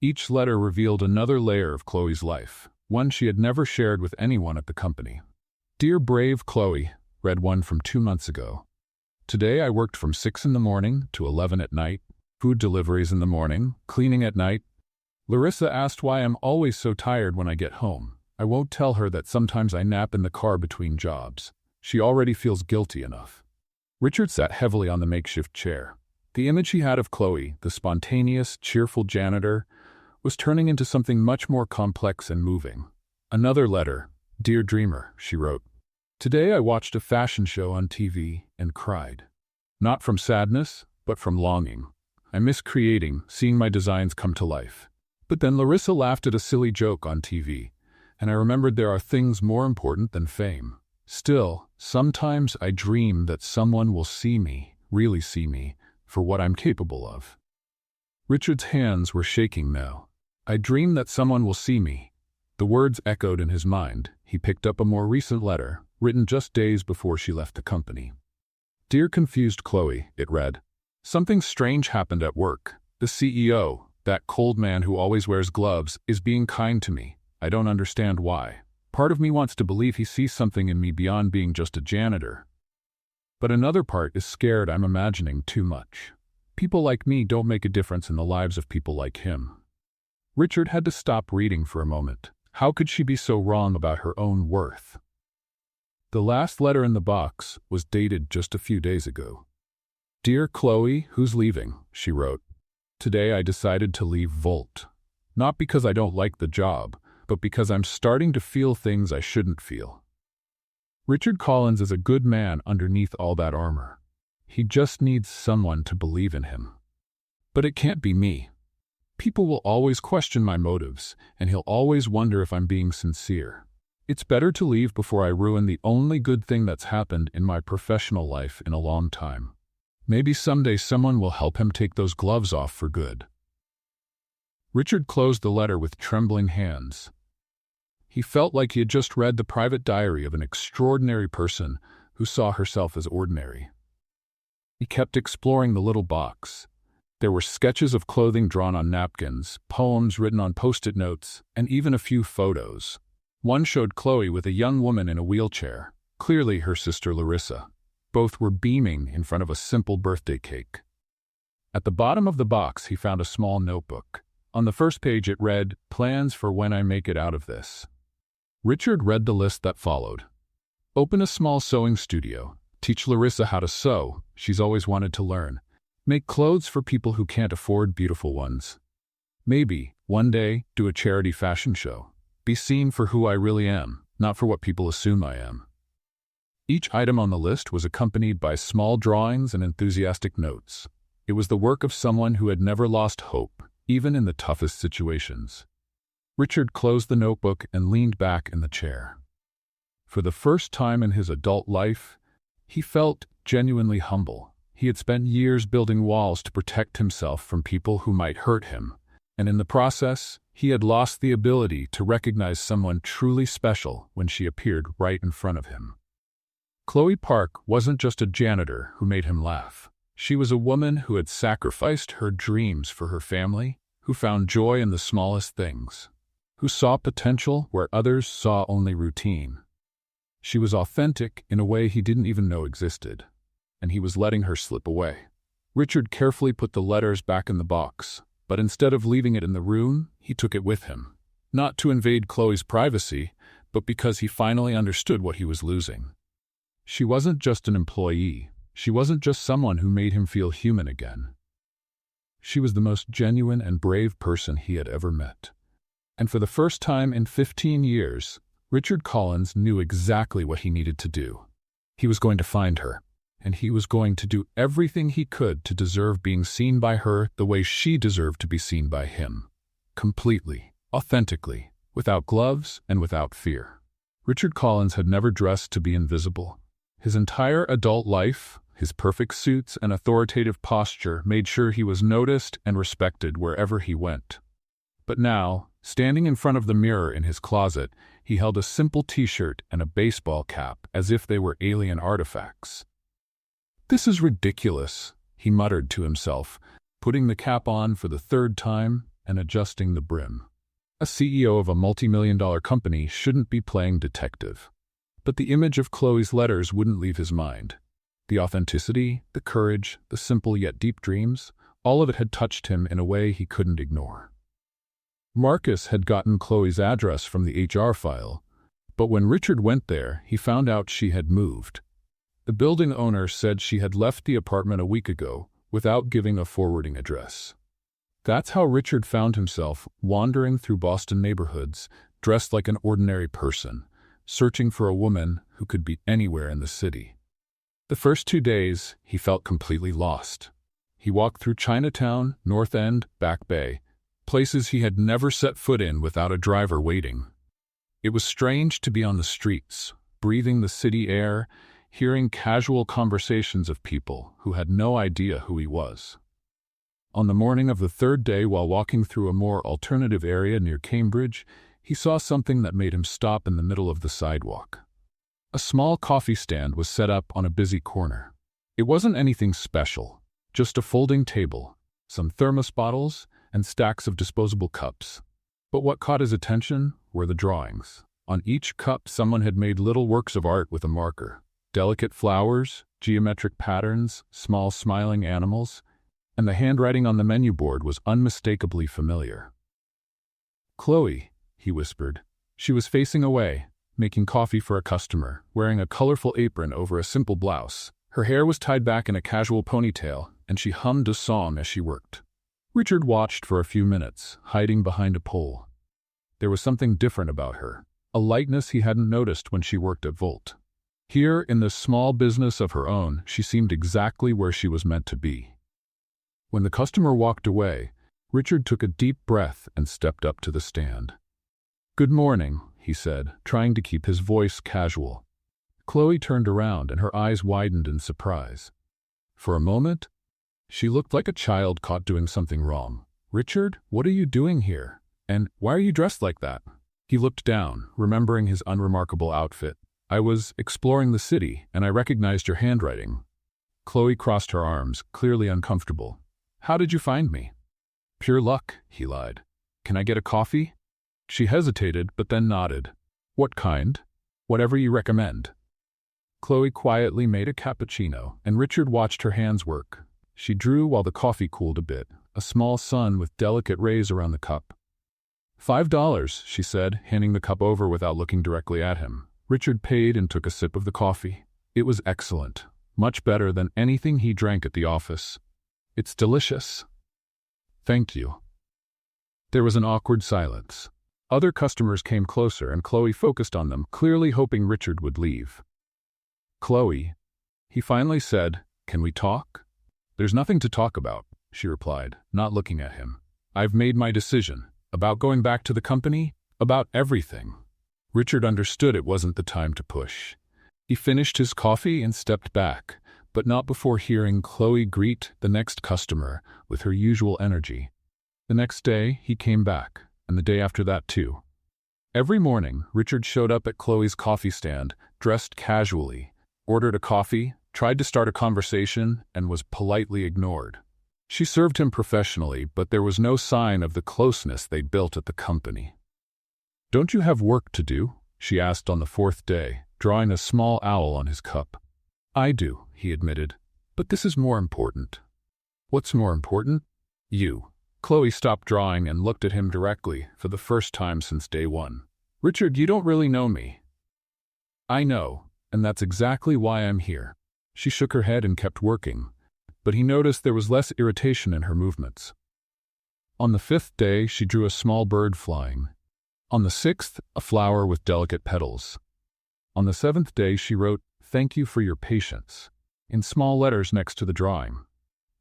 Each letter revealed another layer of Chloe's life, one she had never shared with anyone at the company. Dear brave Chloe, read one from 2 months ago. Today I worked from 6 in the morning to 11 at night, food deliveries in the morning, cleaning at night. Larissa asked why I'm always so tired when I get home. I won't tell her that sometimes I nap in the car between jobs. She already feels guilty enough. Richard sat heavily on the makeshift chair. The image he had of Chloe, the spontaneous, cheerful janitor, was turning into something much more complex and moving. Another letter. Dear Dreamer, she wrote. Today I watched a fashion show on TV and cried. Not from sadness, but from longing. I miss creating, seeing my designs come to life. But then Larissa laughed at a silly joke on TV, and I remembered there are things more important than fame. Still, sometimes I dream that someone will see me, really see me, for what I'm capable of. Richard's hands were shaking now. I dream that someone will see me. The words echoed in his mind. He picked up a more recent letter, written just days before she left the company. Dear confused Chloe, it read. Something strange happened at work. The CEO, that cold man who always wears gloves, is being kind to me. I don't understand why. Part of me wants to believe he sees something in me beyond being just a janitor. But another part is scared I'm imagining too much. People like me don't make a difference in the lives of people like him. Richard had to stop reading for a moment. How could she be so wrong about her own worth? The last letter in the box was dated just a few days ago. Dear Chloe, who's leaving? She wrote. Today I decided to leave Volt. Not because I don't like the job, but because I'm starting to feel things I shouldn't feel. Richard Collins is a good man underneath all that armor. He just needs someone to believe in him. But it can't be me. People will always question my motives, and he'll always wonder if I'm being sincere. It's better to leave before I ruin the only good thing that's happened in my professional life in a long time. Maybe someday someone will help him take those gloves off for good. Richard closed the letter with trembling hands. He felt like he had just read the private diary of an extraordinary person who saw herself as ordinary. He kept exploring the little box. There were sketches of clothing drawn on napkins, poems written on post-it notes, and even a few photos. One showed Chloe with a young woman in a wheelchair, clearly her sister Larissa. Both were beaming in front of a simple birthday cake. At the bottom of the box, he found a small notebook. On the first page it read, Plans for when I make it out of this. Richard read the list that followed. Open a small sewing studio. Teach Larissa how to sew. She's always wanted to learn. Make clothes for people who can't afford beautiful ones. Maybe, one day, do a charity fashion show. Be seen for who I really am, not for what people assume I am. Each item on the list was accompanied by small drawings and enthusiastic notes. It was the work of someone who had never lost hope, even in the toughest situations. Richard closed the notebook and leaned back in the chair. For the first time in his adult life, he felt genuinely humble. He had spent years building walls to protect himself from people who might hurt him, and in the process, he had lost the ability to recognize someone truly special when she appeared right in front of him. Chloe Park wasn't just a janitor who made him laugh. She was a woman who had sacrificed her dreams for her family, who found joy in the smallest things, who saw potential where others saw only routine. She was authentic in a way he didn't even know existed, and he was letting her slip away. Richard carefully put the letters back in the box, but instead of leaving it in the room, he took it with him. Not to invade Chloe's privacy, but because he finally understood what he was losing. She wasn't just an employee. She wasn't just someone who made him feel human again. She was the most genuine and brave person he had ever met. And for the first time in 15 years, Richard Collins knew exactly what he needed to do. He was going to find her, and he was going to do everything he could to deserve being seen by her the way she deserved to be seen by him. Completely, authentically, without gloves and without fear. Richard Collins had never dressed to be invisible. His entire adult life, his perfect suits and authoritative posture made sure he was noticed and respected wherever he went. But now, standing in front of the mirror in his closet, he held a simple t-shirt and a baseball cap as if they were alien artifacts. "This is ridiculous," he muttered to himself, putting the cap on for the third time and adjusting the brim. A CEO of a multi-million-dollar company shouldn't be playing detective. But the image of Chloe's letters wouldn't leave his mind. The authenticity, the courage, the simple yet deep dreams, all of it had touched him in a way he couldn't ignore. Marcus had gotten Chloe's address from the HR file, but when Richard went there, he found out she had moved. The building owner said she had left the apartment a week ago without giving a forwarding address. That's how Richard found himself wandering through Boston neighborhoods, dressed like an ordinary person, searching for a woman who could be anywhere in the city. The first 2 days, he felt completely lost. He walked through Chinatown, North End, Back Bay, places he had never set foot in without a driver waiting. It was strange to be on the streets, breathing the city air, hearing casual conversations of people who had no idea who he was. On the morning of the third day, while walking through a more alternative area near Cambridge, he saw something that made him stop in the middle of the sidewalk. A small coffee stand was set up on a busy corner. It wasn't anything special, just a folding table, some thermos bottles, and stacks of disposable cups. But what caught his attention were the drawings. On each cup, someone had made little works of art with a marker. Delicate flowers, geometric patterns, small smiling animals, and the handwriting on the menu board was unmistakably familiar. "Chloe," he whispered. She was facing away, making coffee for a customer, wearing a colorful apron over a simple blouse. Her hair was tied back in a casual ponytail, and she hummed a song as she worked. Richard watched for a few minutes, hiding behind a pole. There was something different about her, a lightness he hadn't noticed when she worked at Volt. Here, in this small business of her own, she seemed exactly where she was meant to be. When the customer walked away, Richard took a deep breath and stepped up to the stand. "Good morning," he said, trying to keep his voice casual. Chloe turned around and her eyes widened in surprise. For a moment, she looked like a child caught doing something wrong. "Richard, what are you doing here? And why are you dressed like that?" He looked down, remembering his unremarkable outfit. "I was exploring the city, and I recognized your handwriting." Chloe crossed her arms, clearly uncomfortable. "How did you find me?" "Pure luck," he lied. "Can I get a coffee?" She hesitated, but then nodded. "What kind?" "Whatever you recommend." Chloe quietly made a cappuccino, and Richard watched her hands work. She drew while the coffee cooled a bit, a small sun with delicate rays around the cup. $5, she said, handing the cup over without looking directly at him. Richard paid and took a sip of the coffee. It was excellent, much better than anything he drank at the office. "It's delicious." "Thank you." There was an awkward silence. Other customers came closer and Chloe focused on them, clearly hoping Richard would leave. "Chloe," he finally said, "can we talk?" "There's nothing to talk about," she replied, not looking at him. "I've made my decision. About going back to the company, about everything." Richard understood it wasn't the time to push. He finished his coffee and stepped back, but not before hearing Chloe greet the next customer with her usual energy. The next day, he came back, and the day after that too. Every morning, Richard showed up at Chloe's coffee stand, dressed casually, ordered a coffee, tried to start a conversation, and was politely ignored. She served him professionally, but there was no sign of the closeness they built at the company. "Don't you have work to do?" she asked on the fourth day, drawing a small owl on his cup. "I do," he admitted, "but this is more important." "What's more important?" "You." Chloe stopped drawing and looked at him directly for the first time since day one. "Richard, you don't really know me." "I know, and that's exactly why I'm here." She shook her head and kept working, but he noticed there was less irritation in her movements. On the fifth day, she drew a small bird flying. On the sixth, a flower with delicate petals. On the seventh day, she wrote, "Thank you for your patience," in small letters next to the drawing.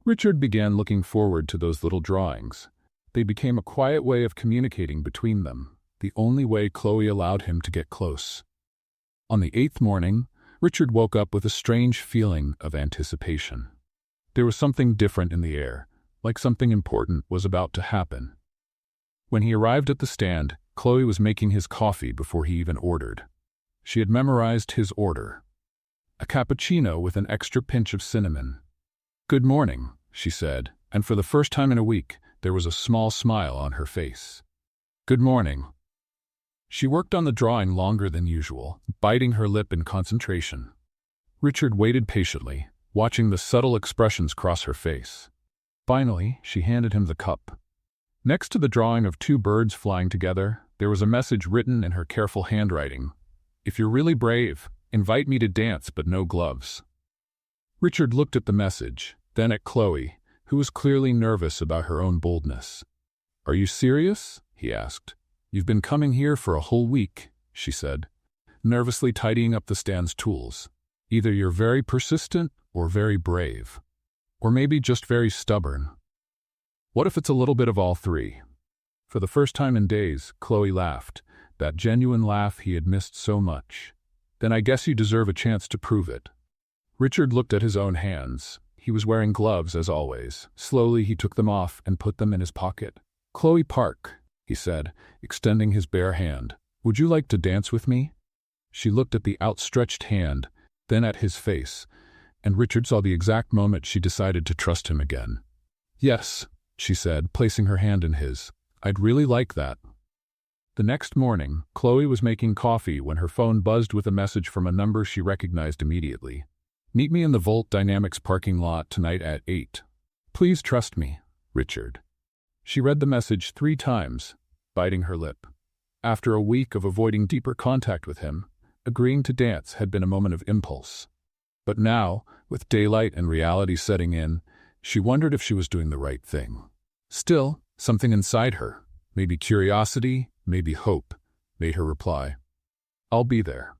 Richard began looking forward to those little drawings. They became a quiet way of communicating between them, the only way Chloe allowed him to get close. On the 8th morning, Richard woke up with a strange feeling of anticipation. There was something different in the air, like something important was about to happen. When he arrived at the stand, Chloe was making his coffee before he even ordered. She had memorized his order: a cappuccino with an extra pinch of cinnamon. "Good morning," she said, and for the first time in a week, there was a small smile on her face. "Good morning." She worked on the drawing longer than usual, biting her lip in concentration. Richard waited patiently, watching the subtle expressions cross her face. Finally, she handed him the cup. Next to the drawing of two birds flying together, there was a message written in her careful handwriting: "If you're really brave, invite me to dance, but no gloves." Richard looked at the message, then at Chloe, who was clearly nervous about her own boldness. "Are you serious?" he asked. "You've been coming here for a whole week," she said, nervously tidying up the stand's tools. "Either you're very persistent or very brave. Or maybe just very stubborn. What if it's a little bit of all three?" For the first time in days, Chloe laughed, that genuine laugh he had missed so much. "Then I guess you deserve a chance to prove it." Richard looked at his own hands. He was wearing gloves, as always. Slowly, he took them off and put them in his pocket. "Chloe Park," he said, extending his bare hand. "Would you like to dance with me?" She looked at the outstretched hand, then at his face, and Richard saw the exact moment she decided to trust him again. "Yes," she said, placing her hand in his. "I'd really like that." The next morning, Chloe was making coffee when her phone buzzed with a message from a number she recognized immediately. "Meet me in the Volt Dynamics parking lot tonight at 8. Please trust me, Richard." She read the message 3 times, biting her lip. After a week of avoiding deeper contact with him, agreeing to dance had been a moment of impulse. But now, with daylight and reality setting in, she wondered if she was doing the right thing. Still, something inside her, maybe curiosity, maybe hope, made her reply, "I'll be there."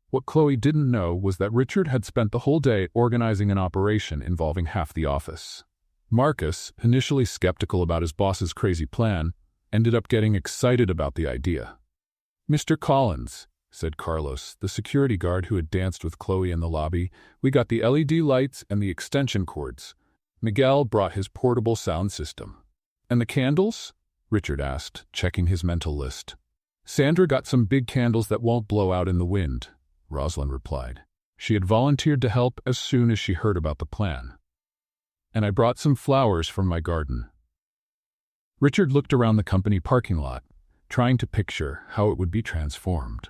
What Chloe didn't know was that Richard had spent the whole day organizing an operation involving half the office. Marcus, initially skeptical about his boss's crazy plan, ended up getting excited about the idea. "Mr. Collins," said Carlos, the security guard who had danced with Chloe in the lobby, "we got the LED lights and the extension cords." Miguel brought his portable sound system. "And the candles?" Richard asked, checking his mental list. "Sandra got some big candles that won't blow out in the wind," Rosalind replied. She had volunteered to help as soon as she heard about the plan. "And I brought some flowers from my garden." Richard looked around the company parking lot, trying to picture how it would be transformed.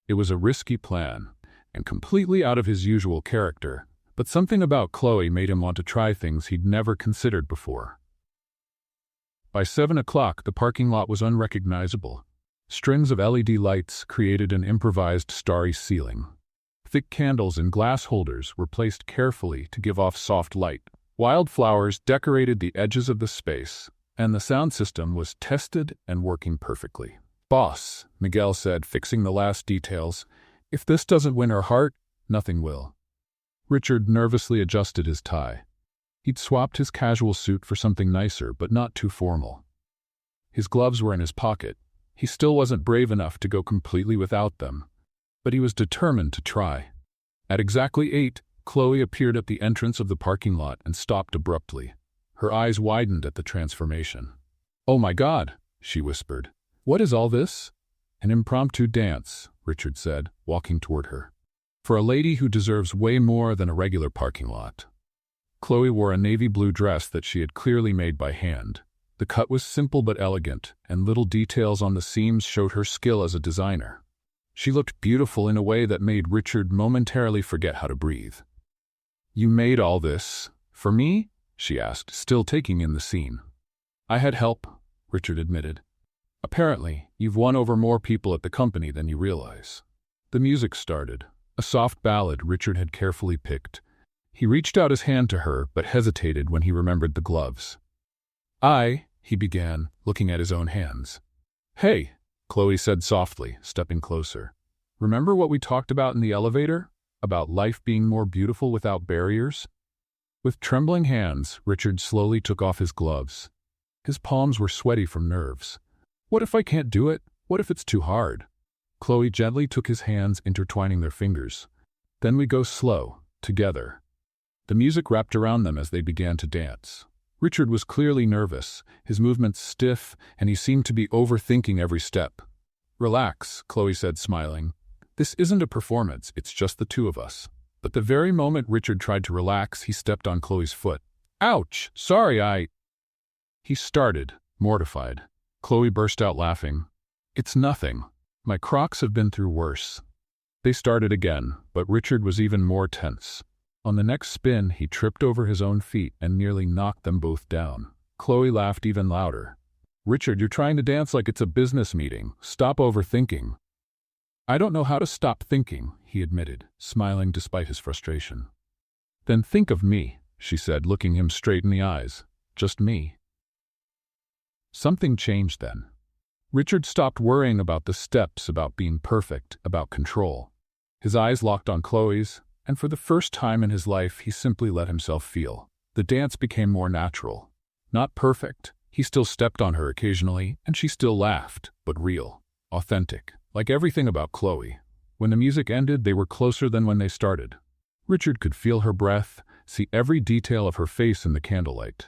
It was a risky plan, and completely out of his usual character, but something about Chloe made him want to try things he'd never considered before. By 7 o'clock, the parking lot was unrecognizable. Strings of LED lights created an improvised starry ceiling. Thick candles in glass holders were placed carefully to give off soft light. Wildflowers decorated the edges of the space, and the sound system was tested and working perfectly. "Boss," Miguel said, fixing the last details, "if this doesn't win her heart, nothing will." Richard nervously adjusted his tie. He'd swapped his casual suit for something nicer but not too formal. His gloves were in his pocket. He still wasn't brave enough to go completely without them, but he was determined to try. At exactly 8, Chloe appeared at the entrance of the parking lot and stopped abruptly. Her eyes widened at the transformation. "Oh my God," she whispered. "What is all this?" "An impromptu dance," Richard said, walking toward her. "For a lady who deserves way more than a regular parking lot." Chloe wore a navy blue dress that she had clearly made by hand. The cut was simple but elegant, and little details on the seams showed her skill as a designer. She looked beautiful in a way that made Richard momentarily forget how to breathe. "You made all this for me?" she asked, still taking in the scene. "I had help," Richard admitted. "Apparently, you've won over more people at the company than you realize." The music started, a soft ballad Richard had carefully picked. He reached out his hand to her, but hesitated when he remembered the gloves. He began, looking at his own hands. "Hey," Chloe said softly, stepping closer. "Remember what we talked about in the elevator? About life being more beautiful without barriers?" With trembling hands, Richard slowly took off his gloves. His palms were sweaty from nerves. "What if I can't do it? What if it's too hard?" Chloe gently took his hands, intertwining their fingers. Then we go slow, together. The music wrapped around them as they began to dance. Richard was clearly nervous, his movements stiff, and he seemed to be overthinking every step. Relax, Chloe said, smiling. This isn't a performance, it's just the two of us. But the very moment Richard tried to relax, he stepped on Chloe's foot. Ouch! Sorry, He started, mortified. Chloe burst out laughing. It's nothing. My Crocs have been through worse. They started again, but Richard was even more tense. On the next spin, he tripped over his own feet and nearly knocked them both down. Chloe laughed even louder. Richard, you're trying to dance like it's a business meeting. Stop overthinking. I don't know how to stop thinking, he admitted, smiling despite his frustration. Then think of me, she said, looking him straight in the eyes. Just me. Something changed then. Richard stopped worrying about the steps, about being perfect, about control. His eyes locked on Chloe's, and for the first time in his life, he simply let himself feel. The dance became more natural. Not perfect. He still stepped on her occasionally, and she still laughed, but real, authentic, like everything about Chloe. When the music ended, they were closer than when they started. Richard could feel her breath, see every detail of her face in the candlelight.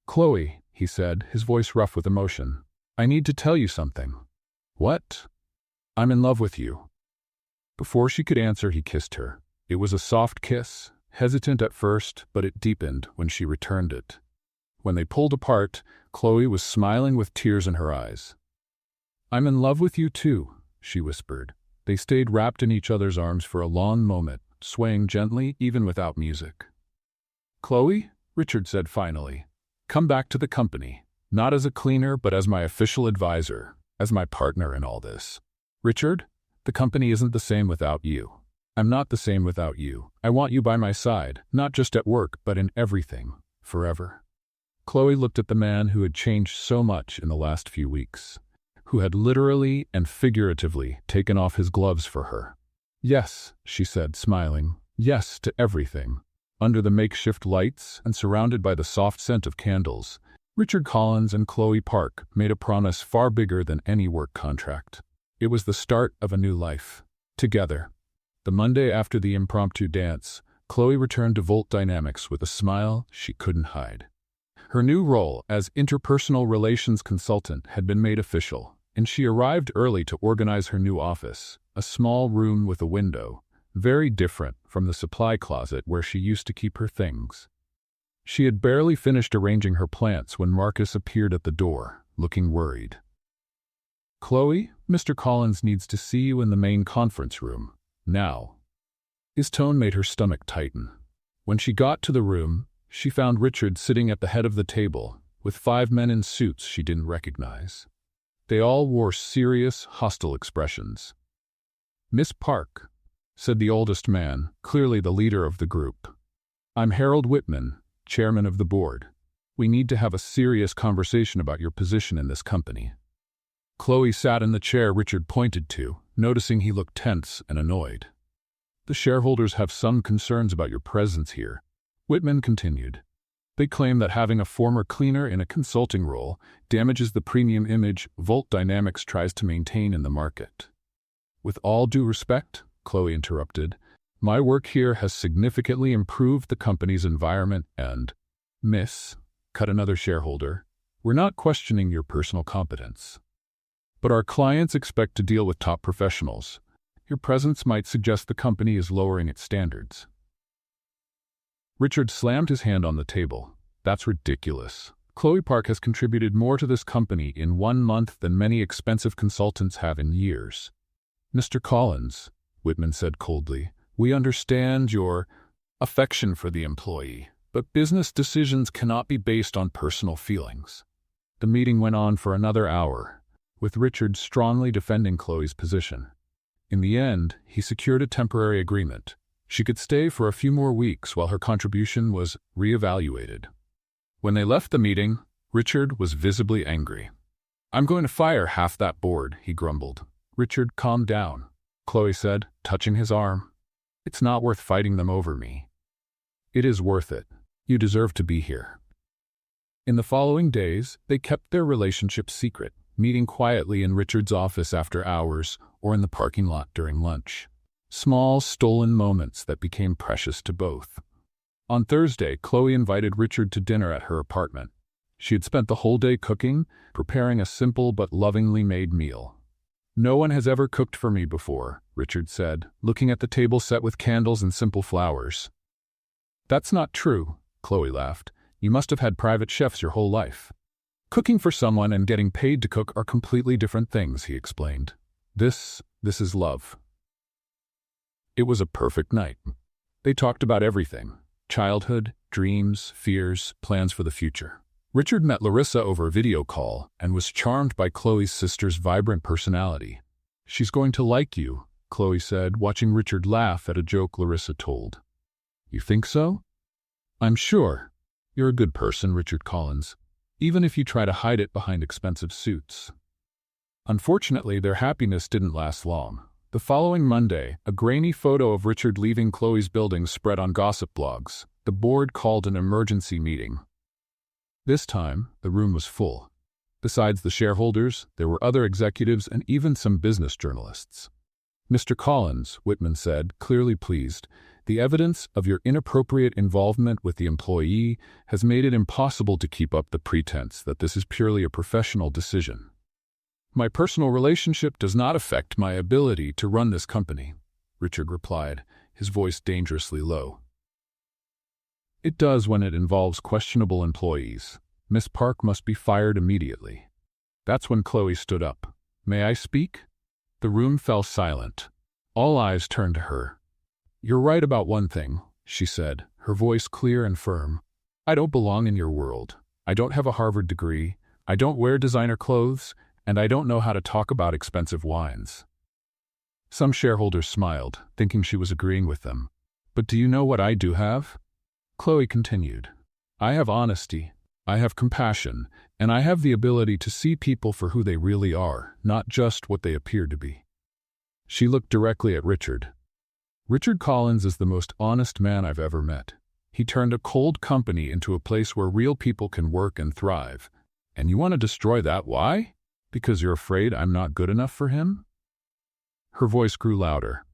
Chloe, he said, his voice rough with emotion. I need to tell you something. What? I'm in love with you. Before she could answer, he kissed her. It was a soft kiss, hesitant at first, but it deepened when she returned it. When they pulled apart, Chloe was smiling with tears in her eyes. I'm in love with you too, she whispered. They stayed wrapped in each other's arms for a long moment, swaying gently even without music. Chloe, Richard said finally, come back to the company, not as a cleaner but as my official advisor, as my partner in all this. Richard, the company isn't the same without you. I'm not the same without you. I want you by my side, not just at work but in everything, forever. Chloe looked at the man who had changed so much in the last few weeks, who had literally and figuratively taken off his gloves for her. Yes, she said, smiling. Yes to everything. Under the makeshift lights and surrounded by the soft scent of candles, Richard Collins and Chloe Park made a promise far bigger than any work contract. It was the start of a new life. Together. The Monday after the impromptu dance, Chloe returned to Volt Dynamics with a smile she couldn't hide. Her new role as interpersonal relations consultant had been made official, and she arrived early to organize her new office, a small room with a window, very different from the supply closet where she used to keep her things. She had barely finished arranging her plants when Marcus appeared at the door, looking worried. Chloe, Mr. Collins needs to see you in the main conference room, now. His tone made her stomach tighten. When she got to the room, she found Richard sitting at the head of the table, with 5 men in suits she didn't recognize. They all wore serious, hostile expressions. Miss Park, said the oldest man, clearly the leader of the group. I'm Harold Whitman, chairman of the board. We need to have a serious conversation about your position in this company. Chloe sat in the chair Richard pointed to, noticing he looked tense and annoyed. The shareholders have some concerns about your presence here, Whitman continued. They claim that having a former cleaner in a consulting role damages the premium image Volt Dynamics tries to maintain in the market. With all due respect, Chloe interrupted, my work here has significantly improved the company's environment and, Miss, cut another shareholder, we're not questioning your personal competence. But our clients expect to deal with top professionals. Your presence might suggest the company is lowering its standards. Richard slammed his hand on the table. That's ridiculous. Chloe Park has contributed more to this company in 1 month than many expensive consultants have in years. Mr. Collins, Whitman said coldly, we understand your affection for the employee, but business decisions cannot be based on personal feelings. The meeting went on for another hour, with Richard strongly defending Chloe's position. In the end, he secured a temporary agreement. She could stay for a few more weeks while her contribution was reevaluated. When they left the meeting, Richard was visibly angry. I'm going to fire half that board, he grumbled. Richard, calm down, Chloe said, touching his arm. It's not worth fighting them over me. It is worth it. You deserve to be here. In the following days, they kept their relationship secret, meeting quietly in Richard's office after hours, or in the parking lot during lunch. Small, stolen moments that became precious to both. On Thursday, Chloe invited Richard to dinner at her apartment. She had spent the whole day cooking, preparing a simple but lovingly made meal. "No one has ever cooked for me before," Richard said, looking at the table set with candles and simple flowers. "That's not true," Chloe laughed. "You must have had private chefs your whole life." "Cooking for someone and getting paid to cook are completely different things," he explained. This is love." It was a perfect night. They talked about everything: childhood, dreams, fears, plans for the future. Richard met Larissa over a video call and was charmed by Chloe's sister's vibrant personality. "She's going to like you," Chloe said, watching Richard laugh at a joke Larissa told. "You think so?" "I'm sure. You're a good person, Richard Collins, even if you try to hide it behind expensive suits." Unfortunately, their happiness didn't last long. The following Monday, a grainy photo of Richard leaving Chloe's building spread on gossip blogs. The board called an emergency meeting. This time, the room was full. Besides the shareholders, there were other executives and even some business journalists. "Mr. Collins," Whitman said, clearly pleased, "the evidence of your inappropriate involvement with the employee has made it impossible to keep up the pretense that this is purely a professional decision." "My personal relationship does not affect my ability to run this company," Richard replied, his voice dangerously low. "It does when it involves questionable employees. Miss Park must be fired immediately." That's when Chloe stood up. "May I speak?" The room fell silent. All eyes turned to her. "You're right about one thing," she said, her voice clear and firm. "I don't belong in your world. I don't have a Harvard degree, I don't wear designer clothes, and I don't know how to talk about expensive wines." Some shareholders smiled, thinking she was agreeing with them. "But do you know what I do have?" Chloe continued. "I have honesty, I have compassion, and I have the ability to see people for who they really are, not just what they appear to be." She looked directly at Richard. "Richard Collins is the most honest man I've ever met. He turned a cold company into a place where real people can work and thrive. And you want to destroy that? Why? Because you're afraid I'm not good enough for him?" Her voice grew louder.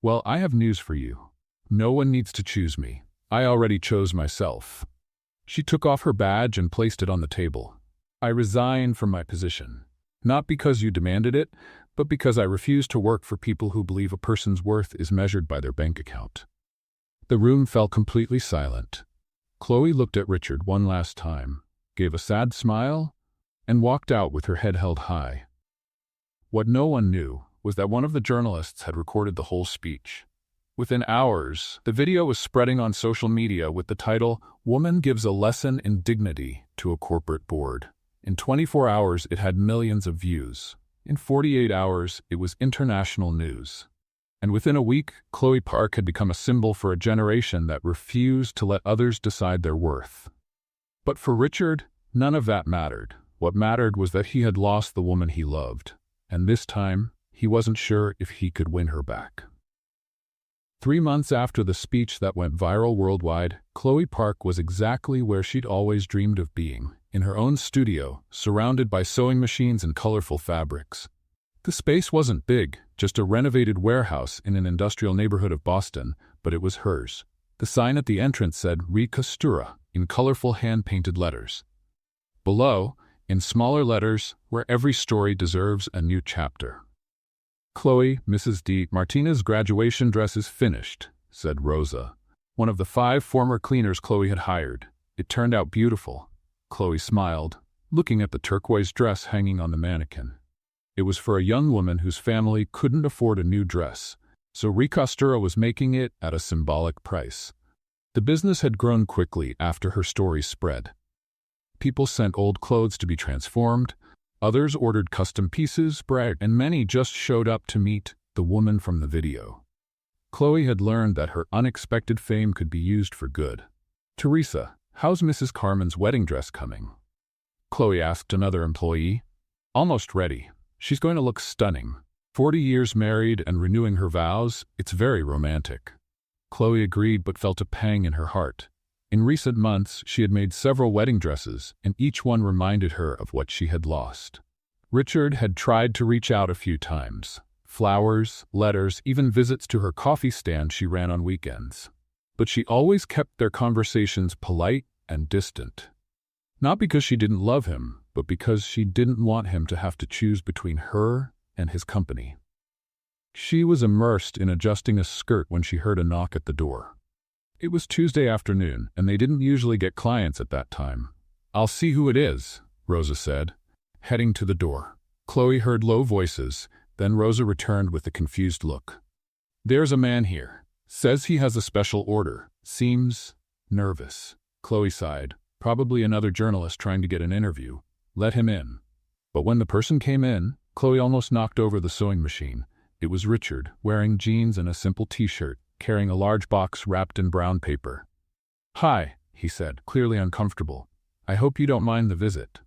"Well, I have news for you. No one needs to choose me. I already chose myself." She took off her badge and placed it on the table. "I resign from my position. Not because you demanded it, but because I refuse to work for people who believe a person's worth is measured by their bank account." The room fell completely silent. Chloe looked at Richard one last time, gave a sad smile, and walked out with her head held high. What no one knew was that one of the journalists had recorded the whole speech. Within hours, the video was spreading on social media with the title, "Woman Gives a Lesson in Dignity to a Corporate Board." In 24 hours, it had millions of views. In 48 hours, it was international news. And within a week, Chloe Park had become a symbol for a generation that refused to let others decide their worth. But for Richard, none of that mattered. What mattered was that he had lost the woman he loved, and this time, he wasn't sure if he could win her back. 3 months after the speech that went viral worldwide, Chloe Park was exactly where she'd always dreamed of being, in her own studio, surrounded by sewing machines and colorful fabrics. The space wasn't big, just a renovated warehouse in an industrial neighborhood of Boston, but it was hers. The sign at the entrance said "Recostura" in colorful hand-painted letters. Below, in smaller letters, "Where every story deserves a new chapter." "Chloe, Mrs. D. Martinez's graduation dress is finished," said Rosa, one of the 5 former cleaners Chloe had hired. "It turned out beautiful." Chloe smiled, looking at the turquoise dress hanging on the mannequin. It was for a young woman whose family couldn't afford a new dress, so Recostura was making it at a symbolic price. The business had grown quickly after her story spread. People sent old clothes to be transformed, others ordered custom pieces, and many just showed up to meet the woman from the video. Chloe had learned that her unexpected fame could be used for good. "Teresa, how's Mrs. Carmen's wedding dress coming?" Chloe asked another employee. "Almost ready. She's going to look stunning. 40 years married and renewing her vows, it's very romantic." Chloe agreed but felt a pang in her heart. In recent months, she had made several wedding dresses, and each one reminded her of what she had lost. Richard had tried to reach out a few times. flowers, letters, even visits to her coffee stand she ran on weekends. But she always kept their conversations polite and distant. Not because she didn't love him, but because she didn't want him to have to choose between her and his company. She was immersed in adjusting a skirt when she heard a knock at the door. It was Tuesday afternoon, and they didn't usually get clients at that time. "I'll see who it is," Rosa said, heading to the door. Chloe heard low voices, then Rosa returned with a confused look. "There's a man here. Says he has a special order. Seems nervous." Chloe sighed. "Probably another journalist trying to get an interview. Let him in." But when the person came in, Chloe almost knocked over the sewing machine. It was Richard, wearing jeans and a simple t-shirt, carrying a large box wrapped in brown paper. "Hi," he said, clearly uncomfortable. "I hope you don't mind the visit."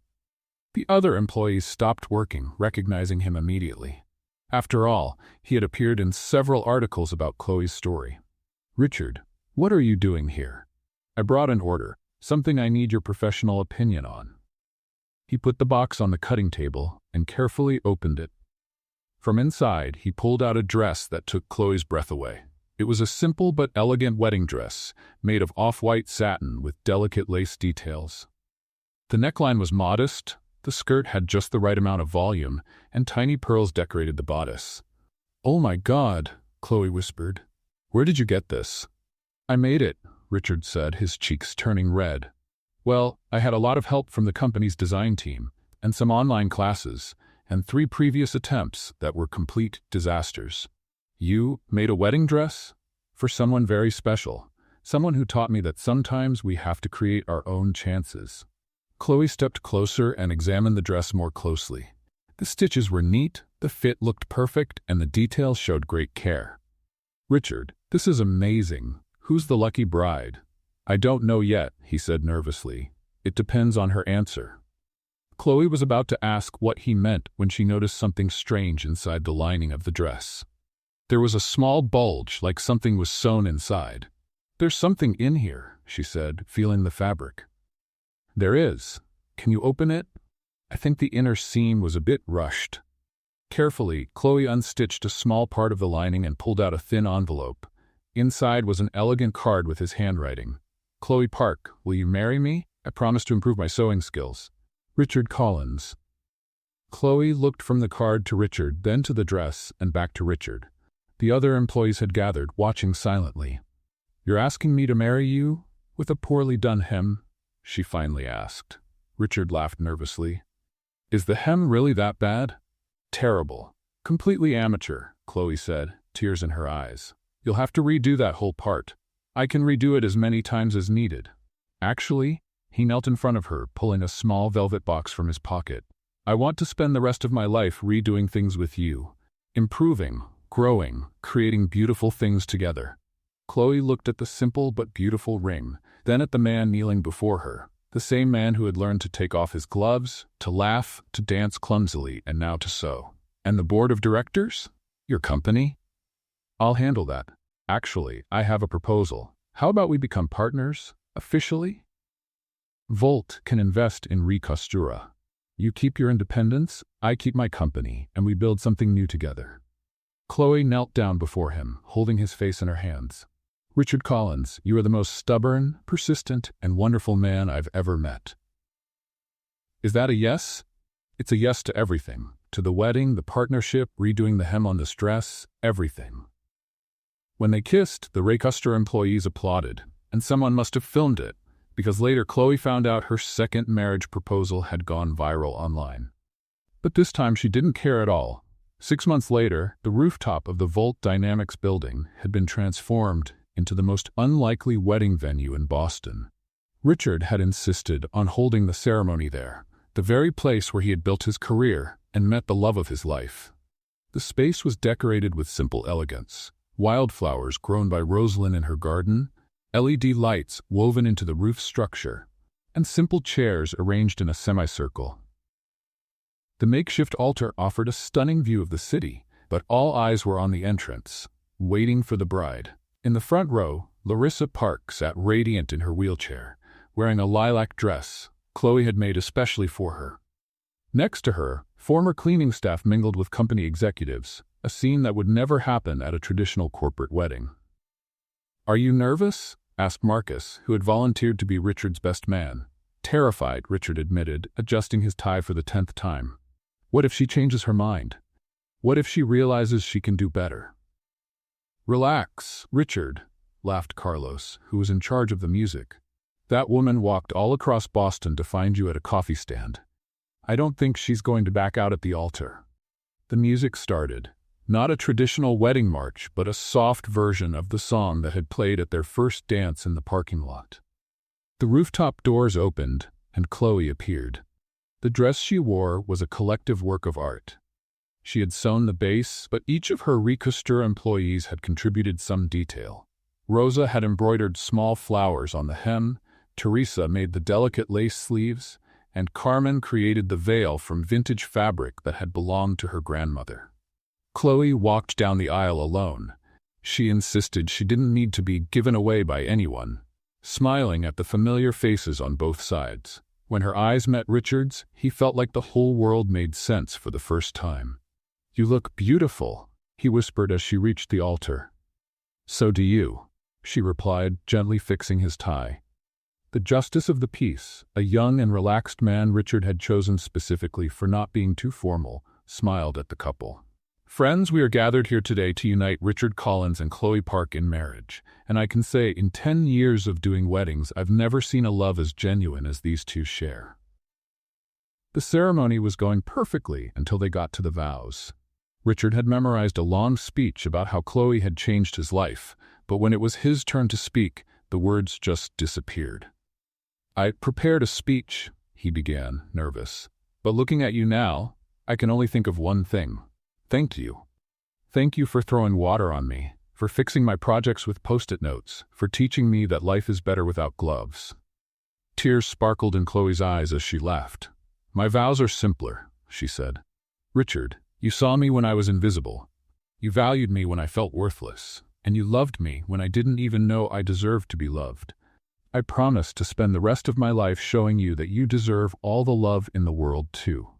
The other employees stopped working, recognizing him immediately. After all, he had appeared in several articles about Chloe's story. "Richard, what are you doing here?" "I brought an order, something I need your professional opinion on." He put the box on the cutting table and carefully opened it. From inside, he pulled out a dress that took Chloe's breath away. It was a simple but elegant wedding dress, made of off-white satin with delicate lace details. The neckline was modest, the skirt had just the right amount of volume, and tiny pearls decorated the bodice. "Oh my God," Chloe whispered. "Where did you get this?" "I made it," Richard said, his cheeks turning red. "Well, I had a lot of help from the company's design team, and some online classes, and 3 previous attempts that were complete disasters." "You made a wedding dress?" "For someone very special. Someone who taught me that sometimes we have to create our own chances." Chloe stepped closer and examined the dress more closely. The stitches were neat, the fit looked perfect, and the details showed great care. "Richard, this is amazing. Who's the lucky bride?" "I don't know yet," he said nervously. "It depends on her answer." Chloe was about to ask what he meant when she noticed something strange inside the lining of the dress. There was a small bulge, like something was sewn inside. "There's something in here," she said, feeling the fabric. "There is. Can you open it?" I think the inner seam was a bit rushed. Carefully, Chloe unstitched a small part of the lining and pulled out a thin envelope. Inside was an elegant card with his handwriting. "Chloe Park, will you marry me? I promise to improve my sewing skills. Richard Collins." Chloe looked from the card to Richard, then to the dress, and back to Richard. The other employees had gathered, watching silently. "You're asking me to marry you? With a poorly done hem?" she finally asked. Richard laughed nervously. "Is the hem really that bad?" "Terrible. Completely amateur," Chloe said, tears in her eyes. "You'll have to redo that whole part. I can redo it as many times as needed." Actually, he knelt in front of her, pulling a small velvet box from his pocket. "I want to spend the rest of my life redoing things with you. Improving, growing, creating beautiful things together." Chloe looked at the simple but beautiful ring, then at the man kneeling before her, the same man who had learned to take off his gloves, to laugh, to dance clumsily, and now to sew. "And the board of directors? Your company?" "I'll handle that. Actually, I have a proposal. How about we become partners, officially? Volt can invest in Recostura. You keep your independence, I keep my company, and we build something new together." Chloe knelt down before him, holding his face in her hands. "Richard Collins, you are the most stubborn, persistent, and wonderful man I've ever met." "Is that a yes?" "It's a yes to everything. To the wedding, the partnership, redoing the hem on this dress, everything." When they kissed, the Recostura employees applauded, and someone must have filmed it, because later Chloe found out her second marriage proposal had gone viral online. But this time she didn't care at all. 6 months later, the rooftop of the Volt Dynamics building had been transformed into the most unlikely wedding venue in Boston. Richard had insisted on holding the ceremony there, the very place where he had built his career and met the love of his life. The space was decorated with simple elegance: wildflowers grown by Rosalind in her garden, LED lights woven into the roof structure, and simple chairs arranged in a semicircle. The makeshift altar offered a stunning view of the city, but all eyes were on the entrance, waiting for the bride. In the front row, Larissa Park sat radiant in her wheelchair, wearing a lilac dress Chloe had made especially for her. Next to her, former cleaning staff mingled with company executives, a scene that would never happen at a traditional corporate wedding. "Are you nervous?" asked Marcus, who had volunteered to be Richard's best man. Terrified, Richard admitted, adjusting his tie for the 10th time. What if she changes her mind? What if she realizes she can do better? "Relax, Richard," laughed Carlos, who was in charge of the music. "That woman walked all across Boston to find you at a coffee stand. I don't think she's going to back out at the altar." The music started. Not a traditional wedding march, but a soft version of the song that had played at their first dance in the parking lot. The rooftop doors opened, and Chloe appeared. The dress she wore was a collective work of art. She had sewn the base, but each of her Recosture employees had contributed some detail. Rosa had embroidered small flowers on the hem, Teresa made the delicate lace sleeves, and Carmen created the veil from vintage fabric that had belonged to her grandmother. Chloe walked down the aisle alone. She insisted she didn't need to be given away by anyone, smiling at the familiar faces on both sides. When her eyes met Richard's, he felt like the whole world made sense for the first time. "You look beautiful," he whispered as she reached the altar. "So do you," she replied, gently fixing his tie. The justice of the peace, a young and relaxed man Richard had chosen specifically for not being too formal, smiled at the couple. "Friends, we are gathered here today to unite Richard Collins and Chloe Park in marriage, and I can say in 10 years of doing weddings, I've never seen a love as genuine as these two share." The ceremony was going perfectly until they got to the vows. Richard had memorized a long speech about how Chloe had changed his life, but when it was his turn to speak, the words just disappeared. "I prepared a speech," he began, nervous, "but looking at you now, I can only think of one thing. Thank you. Thank you for throwing water on me, for fixing my projects with post-it notes, for teaching me that life is better without gloves." Tears sparkled in Chloe's eyes as she laughed. "My vows are simpler," she said. "Richard, you saw me when I was invisible. You valued me when I felt worthless, and you loved me when I didn't even know I deserved to be loved. I promise to spend the rest of my life showing you that you deserve all the love in the world too."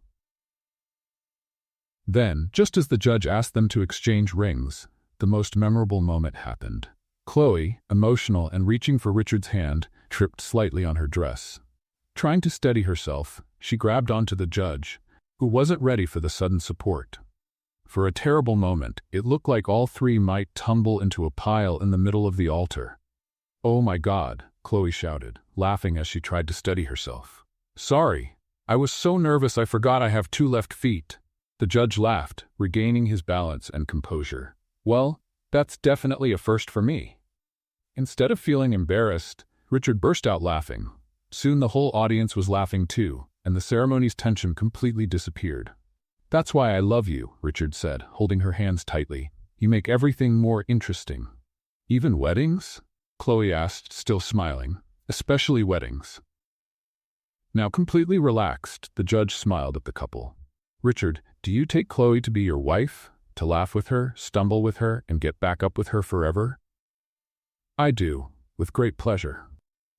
Then, just as the judge asked them to exchange rings, the most memorable moment happened. Chloe, emotional and reaching for Richard's hand, tripped slightly on her dress. Trying to steady herself, she grabbed onto the judge, who wasn't ready for the sudden support. For a terrible moment, it looked like all three might tumble into a pile in the middle of the altar. "Oh my God," Chloe shouted, laughing as she tried to steady herself. "Sorry, I was so nervous I forgot I have 2 left feet." The judge laughed, regaining his balance and composure. "Well, that's definitely a first for me." Instead of feeling embarrassed, Richard burst out laughing. Soon the whole audience was laughing too, and the ceremony's tension completely disappeared. "That's why I love you," Richard said, holding her hands tightly. "You make everything more interesting." "Even weddings?" Chloe asked, still smiling. "Especially weddings." Now completely relaxed, the judge smiled at the couple. "Richard, do you take Chloe to be your wife? To laugh with her, stumble with her, and get back up with her forever?" "I do, with great pleasure."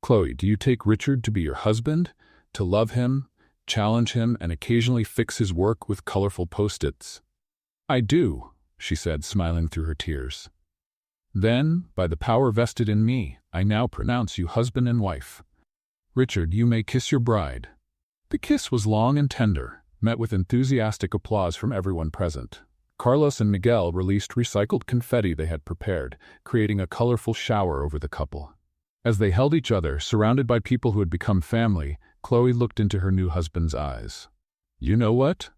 "Chloe, do you take Richard to be your husband? To love him, challenge him, and occasionally fix his work with colorful post-its?" "I do," she said, smiling through her tears. "Then, by the power vested in me, I now pronounce you husband and wife. Richard, you may kiss your bride." The kiss was long and tender, met with enthusiastic applause from everyone present. Carlos and Miguel released recycled confetti they had prepared, creating a colorful shower over the couple. As they held each other, surrounded by people who had become family, Chloe looked into her new husband's eyes. "You know what?"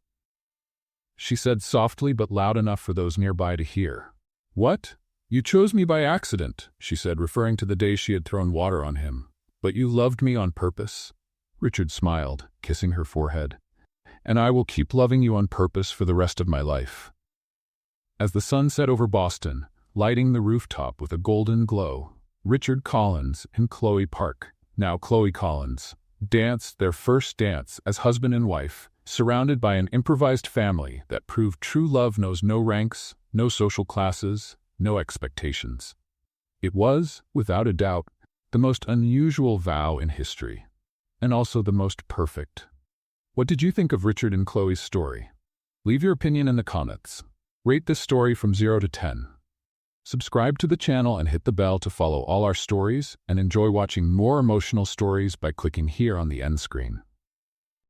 she said softly but loud enough for those nearby to hear. "What? You chose me by accident," she said, referring to the day she had thrown water on him. "But you loved me on purpose." Richard smiled, kissing her forehead. "And I will keep loving you on purpose for the rest of my life." As the sun set over Boston, lighting the rooftop with a golden glow, Richard Collins and Chloe Park, now Chloe Collins, danced their first dance as husband and wife, surrounded by an improvised family that proved true love knows no ranks, no social classes, no expectations. It was, without a doubt, the most unusual vow in history, and also the most perfect. What did you think of Richard and Chloe's story? Leave your opinion in the comments. Rate this story from 0 to 10. Subscribe to the channel and hit the bell to follow all our stories, and enjoy watching more emotional stories by clicking here on the end screen.